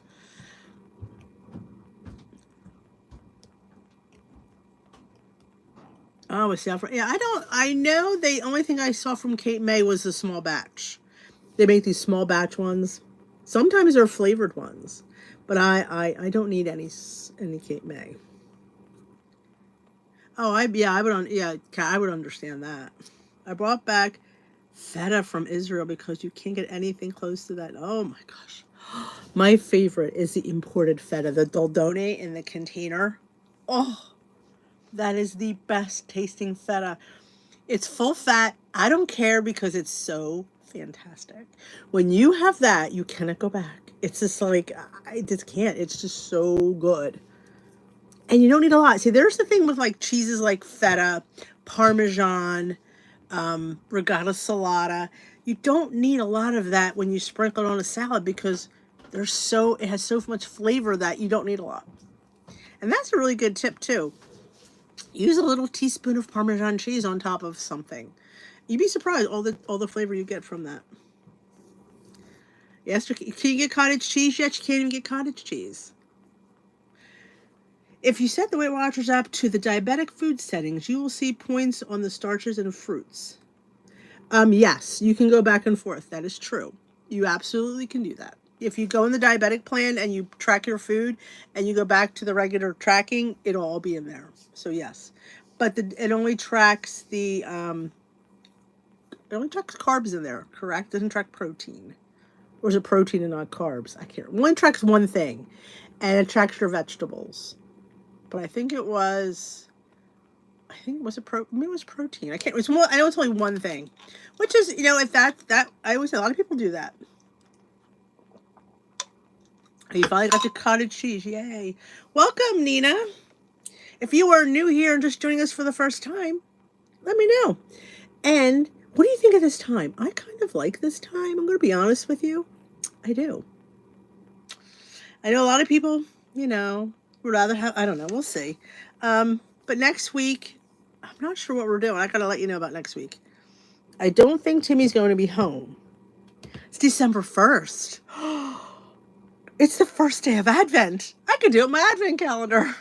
[SPEAKER 1] Oh, it's Saffron. Yeah, I know the only thing I saw from Cape May was the small batch. They make these small batch ones. Sometimes they're flavored ones, but I don't need any Cape May. Oh, I would understand that. I brought back feta from Israel because you can't get anything close to that. Oh my gosh. My favorite is the imported feta, the Doldone in the container. Oh, that is the best tasting feta. It's full fat. I don't care because it's so fantastic. When you have that, you cannot go back. It's just like, I just can't. It's just so good. And you don't need a lot. See, there's the thing with like cheeses like feta, Parmesan, regatta salata. You don't need a lot of that when you sprinkle it on a salad because it has so much flavor that you don't need a lot. And that's a really good tip too. Use a little teaspoon of Parmesan cheese on top of something. You'd be surprised all the flavor you get from that. Yes, can you get cottage cheese yet? You can't even get cottage cheese. If you set the Weight Watchers app to the diabetic food settings, you will see points on the starches and fruits. Yes, you can go back and forth. That is true. You absolutely can do that. If you go in the diabetic plan and you track your food and you go back to the regular tracking, it'll all be in there. So yes, but it only tracks it only tracks carbs in there, correct? It doesn't track protein. Or is it protein and not carbs? I can't remember. It only tracks one thing, and it tracks your vegetables. But I think it was maybe it was protein. I can't. It was more. I know it's only one thing, which is if that I always say a lot of people do that. You finally got your cottage cheese. Yay! Welcome, Nina. If you are new here and just joining us for the first time, let me know. And what do you think of this time? I kind of like this time. I'm going to be honest with you. I do. I know a lot of people, would rather have, I don't know, we'll see. But next week, I'm not sure what we're doing. I got to let you know about next week. I don't think Timmy's going to be home. It's December 1st. It's the first day of Advent. I could do it in my Advent calendar.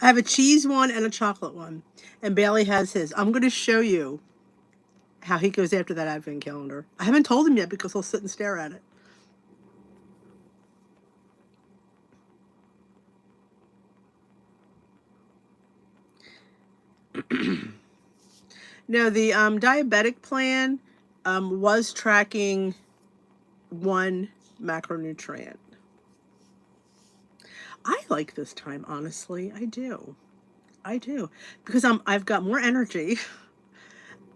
[SPEAKER 1] I have a cheese one and a chocolate one. And Bailey has his. I'm going to show you how he goes after that Advent calendar. I haven't told him yet because he'll sit and stare at it. No, the diabetic plan was tracking one macronutrient. I like this time, honestly. I do. Because I've got more energy.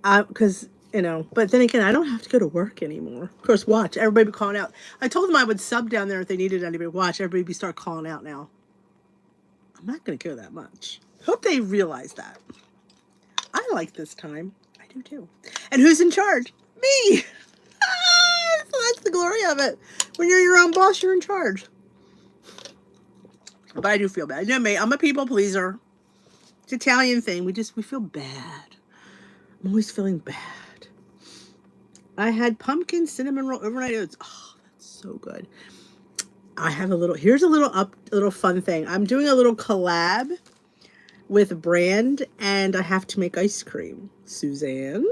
[SPEAKER 1] Because, but then again, I don't have to go to work anymore. Of course, watch. Everybody be calling out. I told them I would sub down there if they needed anybody. Watch. Everybody start calling out now. I'm not going to go that much. Hope they realize that. I like this time. I do too. And who's in charge? Me! So that's the glory of it. When you're your own boss, you're in charge. But I do feel bad. You know me, I'm a people pleaser. It's an Italian thing. We feel bad. I'm always feeling bad. I had pumpkin cinnamon roll overnight oats. Oh, that's so good. I have here's a little fun thing. I'm doing a little collab with a brand and I have to make ice cream. Suzanne.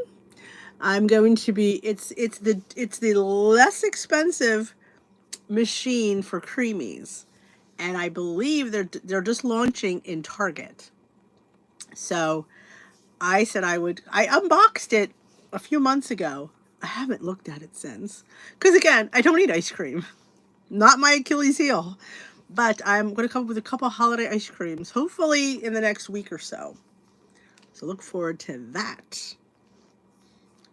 [SPEAKER 1] I'm going to be, it's the less expensive machine for creamies. And I believe they're just launching in Target. So I said I unboxed it a few months ago. I haven't looked at it since. Because again, I don't eat ice cream. Not my Achilles heel. But I'm going to come up with a couple holiday ice creams. Hopefully in the next week or so. So look forward to that.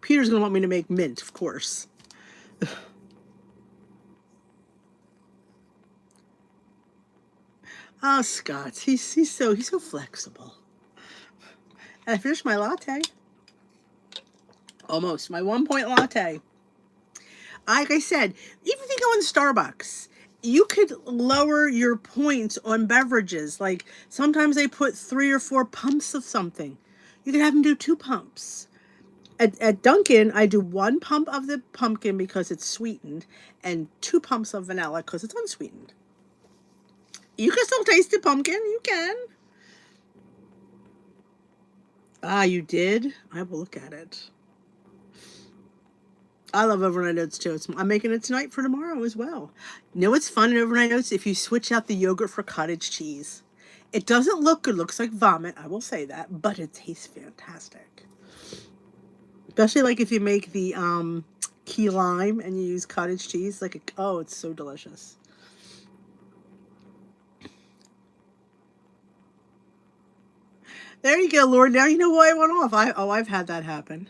[SPEAKER 1] Peter's going to want me to make mint, of course. Oh, Scott, he's so flexible. And I finished my latte. Almost. My 1-point latte. Like I said, even if you go in Starbucks, you could lower your points on beverages. Like sometimes they put 3 or 4 pumps of something. You could have them do 2 pumps. At Dunkin', I do 1 pump of the pumpkin because it's sweetened and 2 pumps of vanilla because it's unsweetened. You can still taste the pumpkin. You can. Ah, you did? I will look at it. I love overnight oats too. I'm making it tonight for tomorrow as well. You know what's fun in overnight oats? If you switch out the yogurt for cottage cheese. It doesn't look good. It looks like vomit. I will say that. But it tastes fantastic. Especially like if you make the key lime and you use cottage cheese. Oh, it's so delicious. There you go, Lord. Now you know why I went off. I've had that happen.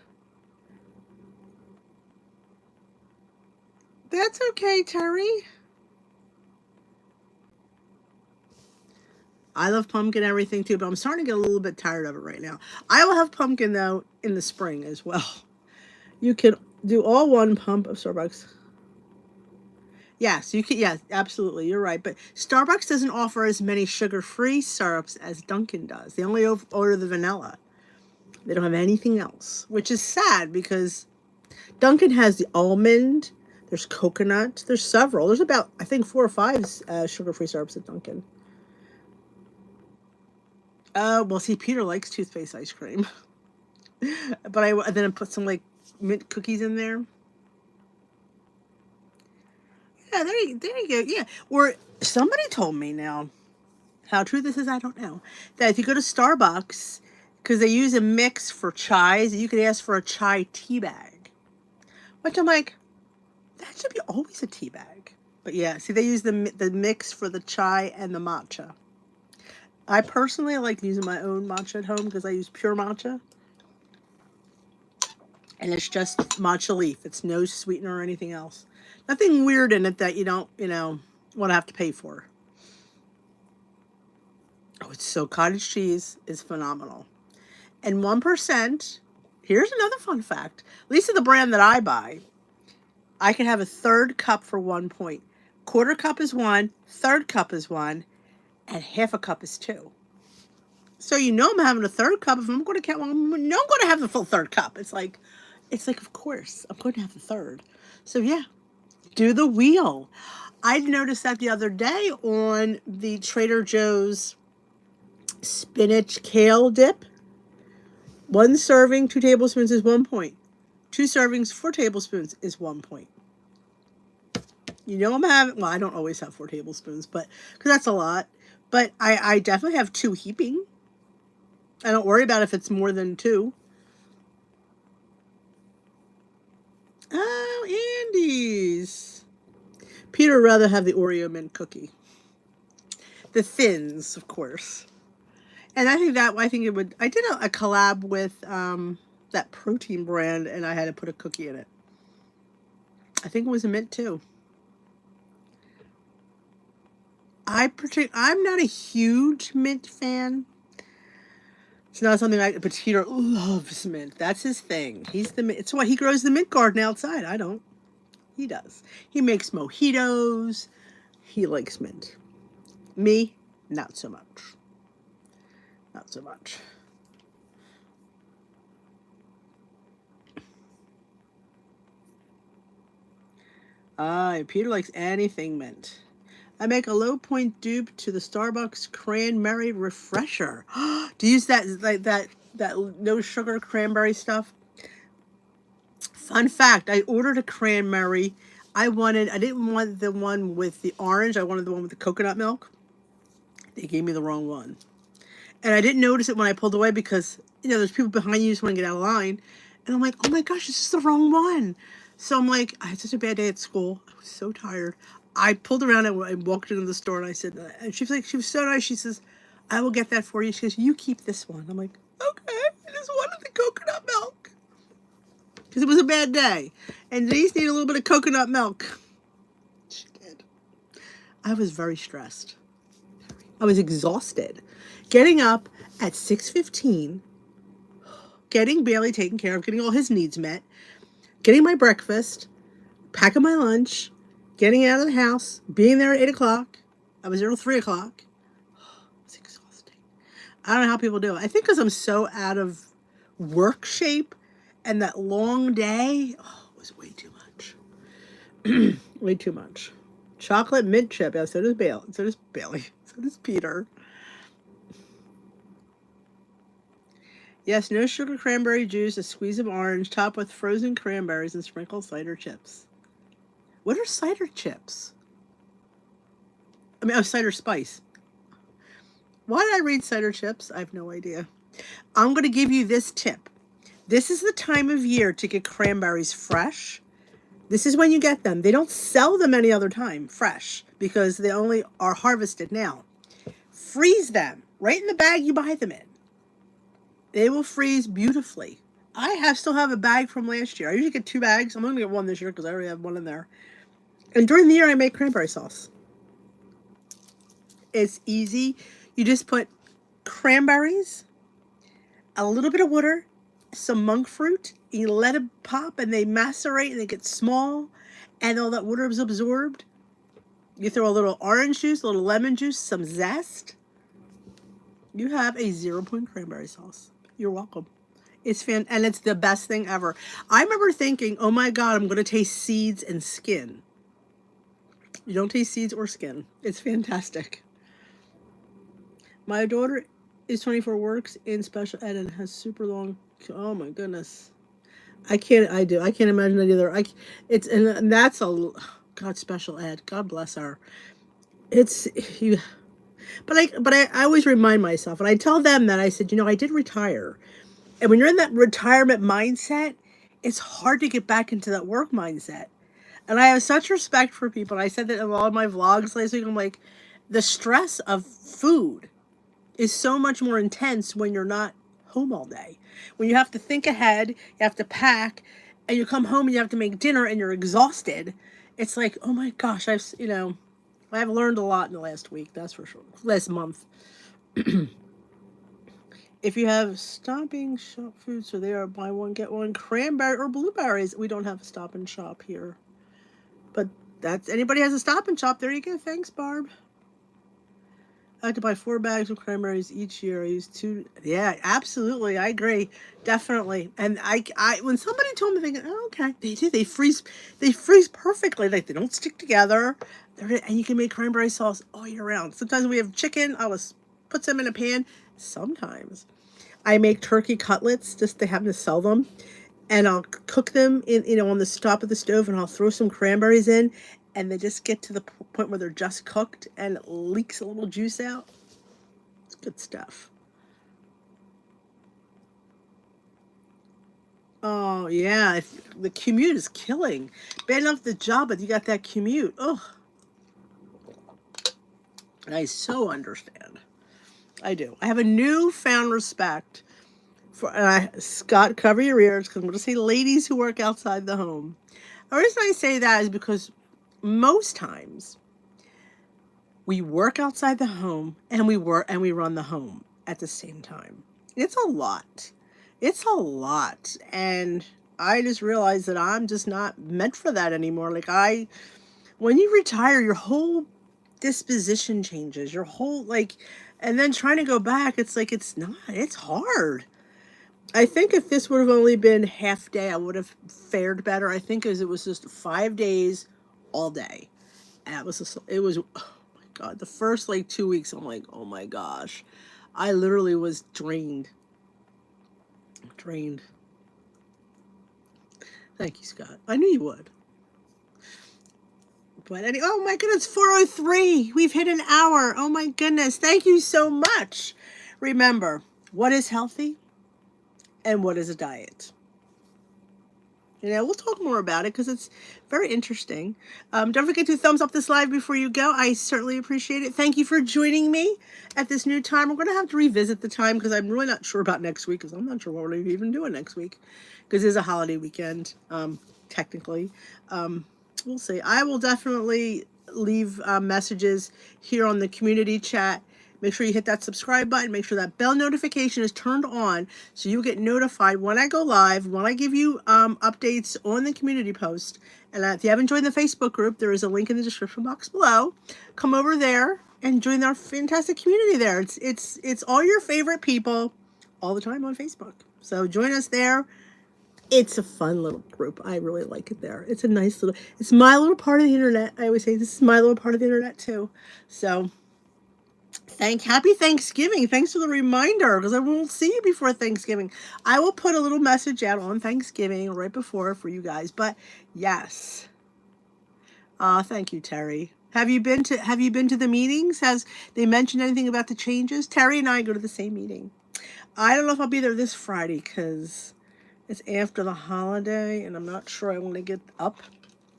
[SPEAKER 1] That's okay, Terry. I love pumpkin and everything too, but I'm starting to get a little bit tired of it right now. I will have pumpkin though in the spring as well. You can do all one pump of Starbucks. Yes, you can. Yes, absolutely. You're right. But Starbucks doesn't offer as many sugar-free syrups as Dunkin' does. They only order the vanilla. They don't have anything else, which is sad because Dunkin' has the almond. There's coconut. There's several. There's about, I think, 4 or 5 sugar-free syrups at Dunkin'. Well, see, Peter likes toothpaste ice cream, but then I put some like mint cookies in there. Yeah, there you go. Yeah, or somebody told me now. How true this is, I don't know. That if you go to Starbucks, because they use a mix for chais, you could ask for a chai tea bag. Which I'm like, that should be always a tea bag. But yeah, see, they use the mix for the chai and the matcha. I personally like using my own matcha at home because I use pure matcha. And it's just matcha leaf. It's no sweetener or anything else. Nothing weird in it that you don't, want to have to pay for. Oh, it's so cottage cheese is phenomenal. And 1%, here's another fun fact. At least in the brand that I buy, I can have a third cup for 1 point. Quarter cup is 1, third cup is 1, and half a cup is 2. So I'm having a third cup. If I'm going to count one, I'm going to have the full third cup. It's like, of course, I'm going to have the third. So yeah, do the wheel. I noticed that the other day on the Trader Joe's spinach kale dip. 1 serving, 2 tablespoons is 1 point. 2 servings, 4 tablespoons is 1 point. I'm having, well, I don't always have 4 tablespoons, but because that's a lot. But I definitely have 2 heaping. I don't worry about if it's more than 2. Oh, Andy's. Peter would rather have the Oreo mint cookie. The thins, of course. And I think it would, I did a collab with that protein brand and I had to put a cookie in it. I think it was a mint too. I'm not a huge mint fan. It's not something but Peter loves mint. That's his thing. It's why he grows the mint garden outside. I don't. He does. He makes mojitos. He likes mint. Me, not so much. Not so much. Peter likes anything mint. I make a low point dupe to the Starbucks cranberry refresher. Do you use that no sugar cranberry stuff? Fun fact, I ordered a cranberry. I didn't want the one with the orange. I wanted the one with the coconut milk. They gave me the wrong one. And I didn't notice it when I pulled away because, there's people behind you just want to get out of line. And I'm like, oh my gosh, this is the wrong one. So I'm like, I had such a bad day at school. I was so tired. I pulled around and I walked into the store and I said, and she was so nice. She says, I will get that for you. She says, you keep this one. I'm like, okay. I just wanted the coconut milk. Because it was a bad day. And Denise needed a little bit of coconut milk. She did. I was very stressed. I was exhausted. Getting up at 6:15, getting Bailey taken care of, getting all his needs met, getting my breakfast, packing my lunch, getting out of the house, being there at 8 o'clock. I was there till 3 o'clock. It was exhausting. I don't know how people do it. I think because I'm so out of work shape and that long day, it was way too much. Way too much. Chocolate mint chip. Yeah, so does Bailey. So does Peter. Yes, no sugar cranberry juice, a squeeze of orange, topped with frozen cranberries and sprinkled cider chips. What are cider chips? Cider spice. Why did I read cider chips? I have no idea. I'm going to give you this tip. This is the time of year to get cranberries fresh. This is when you get them. They don't sell them any other time fresh because they only are harvested now. Freeze them right in the bag you buy them in. They will freeze beautifully. Still have a bag from last year. I usually get 2 bags. I'm only going to get 1 this year because I already have 1 in there. And during the year, I make cranberry sauce. It's easy. You just put cranberries, a little bit of water, some monk fruit. You let it pop and they macerate and they get small and all that water is absorbed. You throw a little orange juice, a little lemon juice, some zest. You have a 0-point cranberry sauce. You're welcome. It's and it's the best thing ever. I remember thinking, oh my God, I'm going to taste seeds and skin. You don't taste seeds or skin. It's fantastic. My daughter is 24, works in special ed and has super long, oh my goodness. I can't imagine that either. And that's God, special ed. God bless her. It's you. But I always remind myself, and I tell them that I said, I did retire. And when you're in that retirement mindset, it's hard to get back into that work mindset. And I have such respect for people. And I said that in all of my vlogs last week. I'm like, the stress of food is so much more intense when you're not home all day. When you have to think ahead, you have to pack, and you come home and you have to make dinner and you're exhausted. It's like, oh my gosh, I've learned a lot in the last week, that's for sure. Last month. If you have Stop and Shop foods, so they are buy one, get one, cranberry or blueberries. We don't have a Stop and Shop here. But anybody has a Stop and Shop, there you go. Thanks, Barb. I have to buy 4 bags of cranberries each year. I use 2. Yeah, absolutely. I agree. Definitely. And I when somebody told me, thinking, oh, okay, they do. They freeze perfectly. Like, they don't stick together. And you can make cranberry sauce all year round. Sometimes we have chicken. I was put them in a pan. Sometimes I make turkey cutlets. Just they happen to sell them, and I'll cook them in on the top of the stove, and I'll throw some cranberries in. And they just get to the point where they're just cooked and it leaks a little juice out. It's good stuff. Oh, yeah. The commute is killing. Bad enough the job, but you got that commute. Ugh. I so understand. I do. I have a newfound respect for, Scott, cover your ears, because I'm going to say ladies who work outside the home. The reason I say that is because most times we work outside the home and we run the home at the same time. It's a lot. And I just realized that I'm just not meant for that anymore. When you retire, your whole disposition changes. Your whole, and then trying to go back, it's hard. I think if this would have only been half day, I would have fared better. I think it was just 5 days all day. And it was, oh my God, the first 2 weeks, I'm like, oh my gosh, I literally was drained. Thank you, Scott. I knew you would. But oh my goodness, 4:03. We've hit an hour. Oh my goodness. Thank you so much. Remember, what is healthy and what is a diet? We'll talk more about it because it's very interesting. Don't forget to thumbs up this live before you go. I certainly appreciate it. Thank you for joining me at this new time. We're going to have to revisit the time because I'm really not sure about next week, because I'm not sure what we're even doing next week, because it's a holiday weekend, technically. We'll see. I will definitely leave messages here on the community chat. Make sure you hit that subscribe button. Make sure that bell notification is turned on so you get notified when I go live, when I give you updates on the community post. And if you haven't joined the Facebook group, there is a link in the description box below. Come over there and join our fantastic community there. It's all your favorite people all the time on Facebook. So join us there. It's a fun little group. I really like it there. It's a nice it's my little part of the internet. I always say this is my little part of the internet too. So happy Thanksgiving. Thanks for the reminder, because I won't see you before Thanksgiving. I will put a little message out on Thanksgiving right before for you guys. But yes. Thank you, Terry. Have you been to the meetings? Has they mentioned anything about the changes? Terry and I go to the same meeting. I don't know if I'll be there this Friday because It's after the holiday, and I'm not sure I want to get up.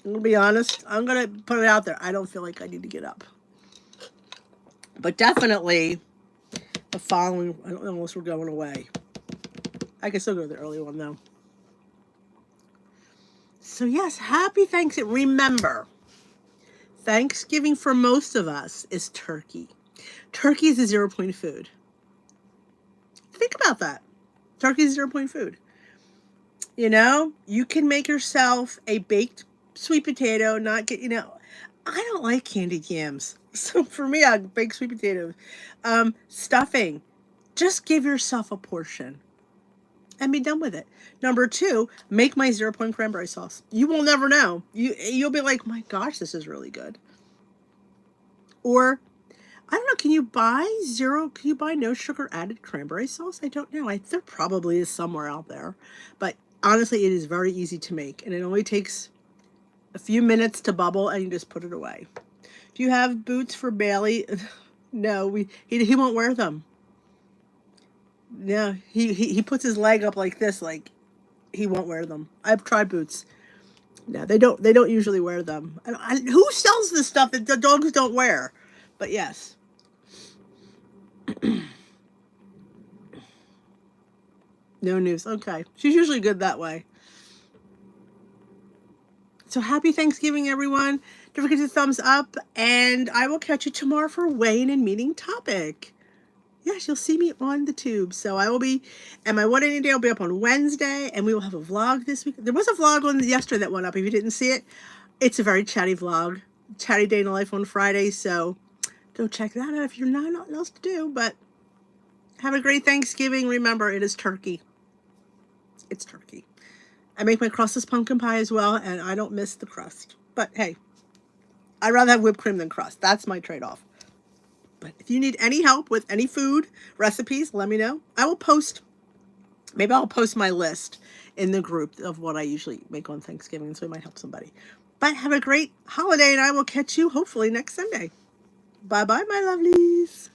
[SPEAKER 1] I'm going to be honest. I'm going to put it out there. I don't feel like I need to get up. But definitely the following, I don't know unless we're going away. I can still go to the early one, though. So, yes, happy Thanksgiving. Remember, Thanksgiving for most of us is turkey. Turkey is a 0 point food. Think about that. Turkey is a 0 point food. You know, you can make yourself a baked sweet potato, not get, I don't like candied yams. So for me, I bake sweet potatoes. Stuffing. Just give yourself a portion and be done with it. Number 2, make my 0 point cranberry sauce. You will never know. You'll be like, my gosh, this is really good. Or, I don't know, can you buy no sugar added cranberry sauce? I don't know. There probably is somewhere out there. But honestly, it is very easy to make. And it only takes a few minutes to bubble and you just put it away. Do you have boots for Bailey? No, he won't wear them. No, he puts his leg up like this, like he won't wear them. I've tried boots. No, they don't usually wear them. Who sells this stuff that the dogs don't wear? But yes. No news. Okay. She's usually good that way. So happy Thanksgiving, everyone. Don't forget to thumbs up, and I will catch you tomorrow for weighing and meeting topic. Yes, you'll see me on the tube. So I will be, and my What Any Day will be up on Wednesday, and we will have a vlog this week. There was a vlog on yesterday that went up. If you didn't see it, it's a very chatty vlog. Chatty day in the life on Friday, so go check that out if you're not nothing else to do. But have a great Thanksgiving. Remember, it is turkey. It's turkey. I make my crustless pumpkin pie as well, and I don't miss the crust. But hey, I'd rather have whipped cream than crust. That's my trade-off. But if you need any help with any food recipes, let me know. Maybe I'll post my list in the group of what I usually make on Thanksgiving, so it might help somebody. But have a great holiday, and I will catch you hopefully next Sunday. Bye-bye, my lovelies.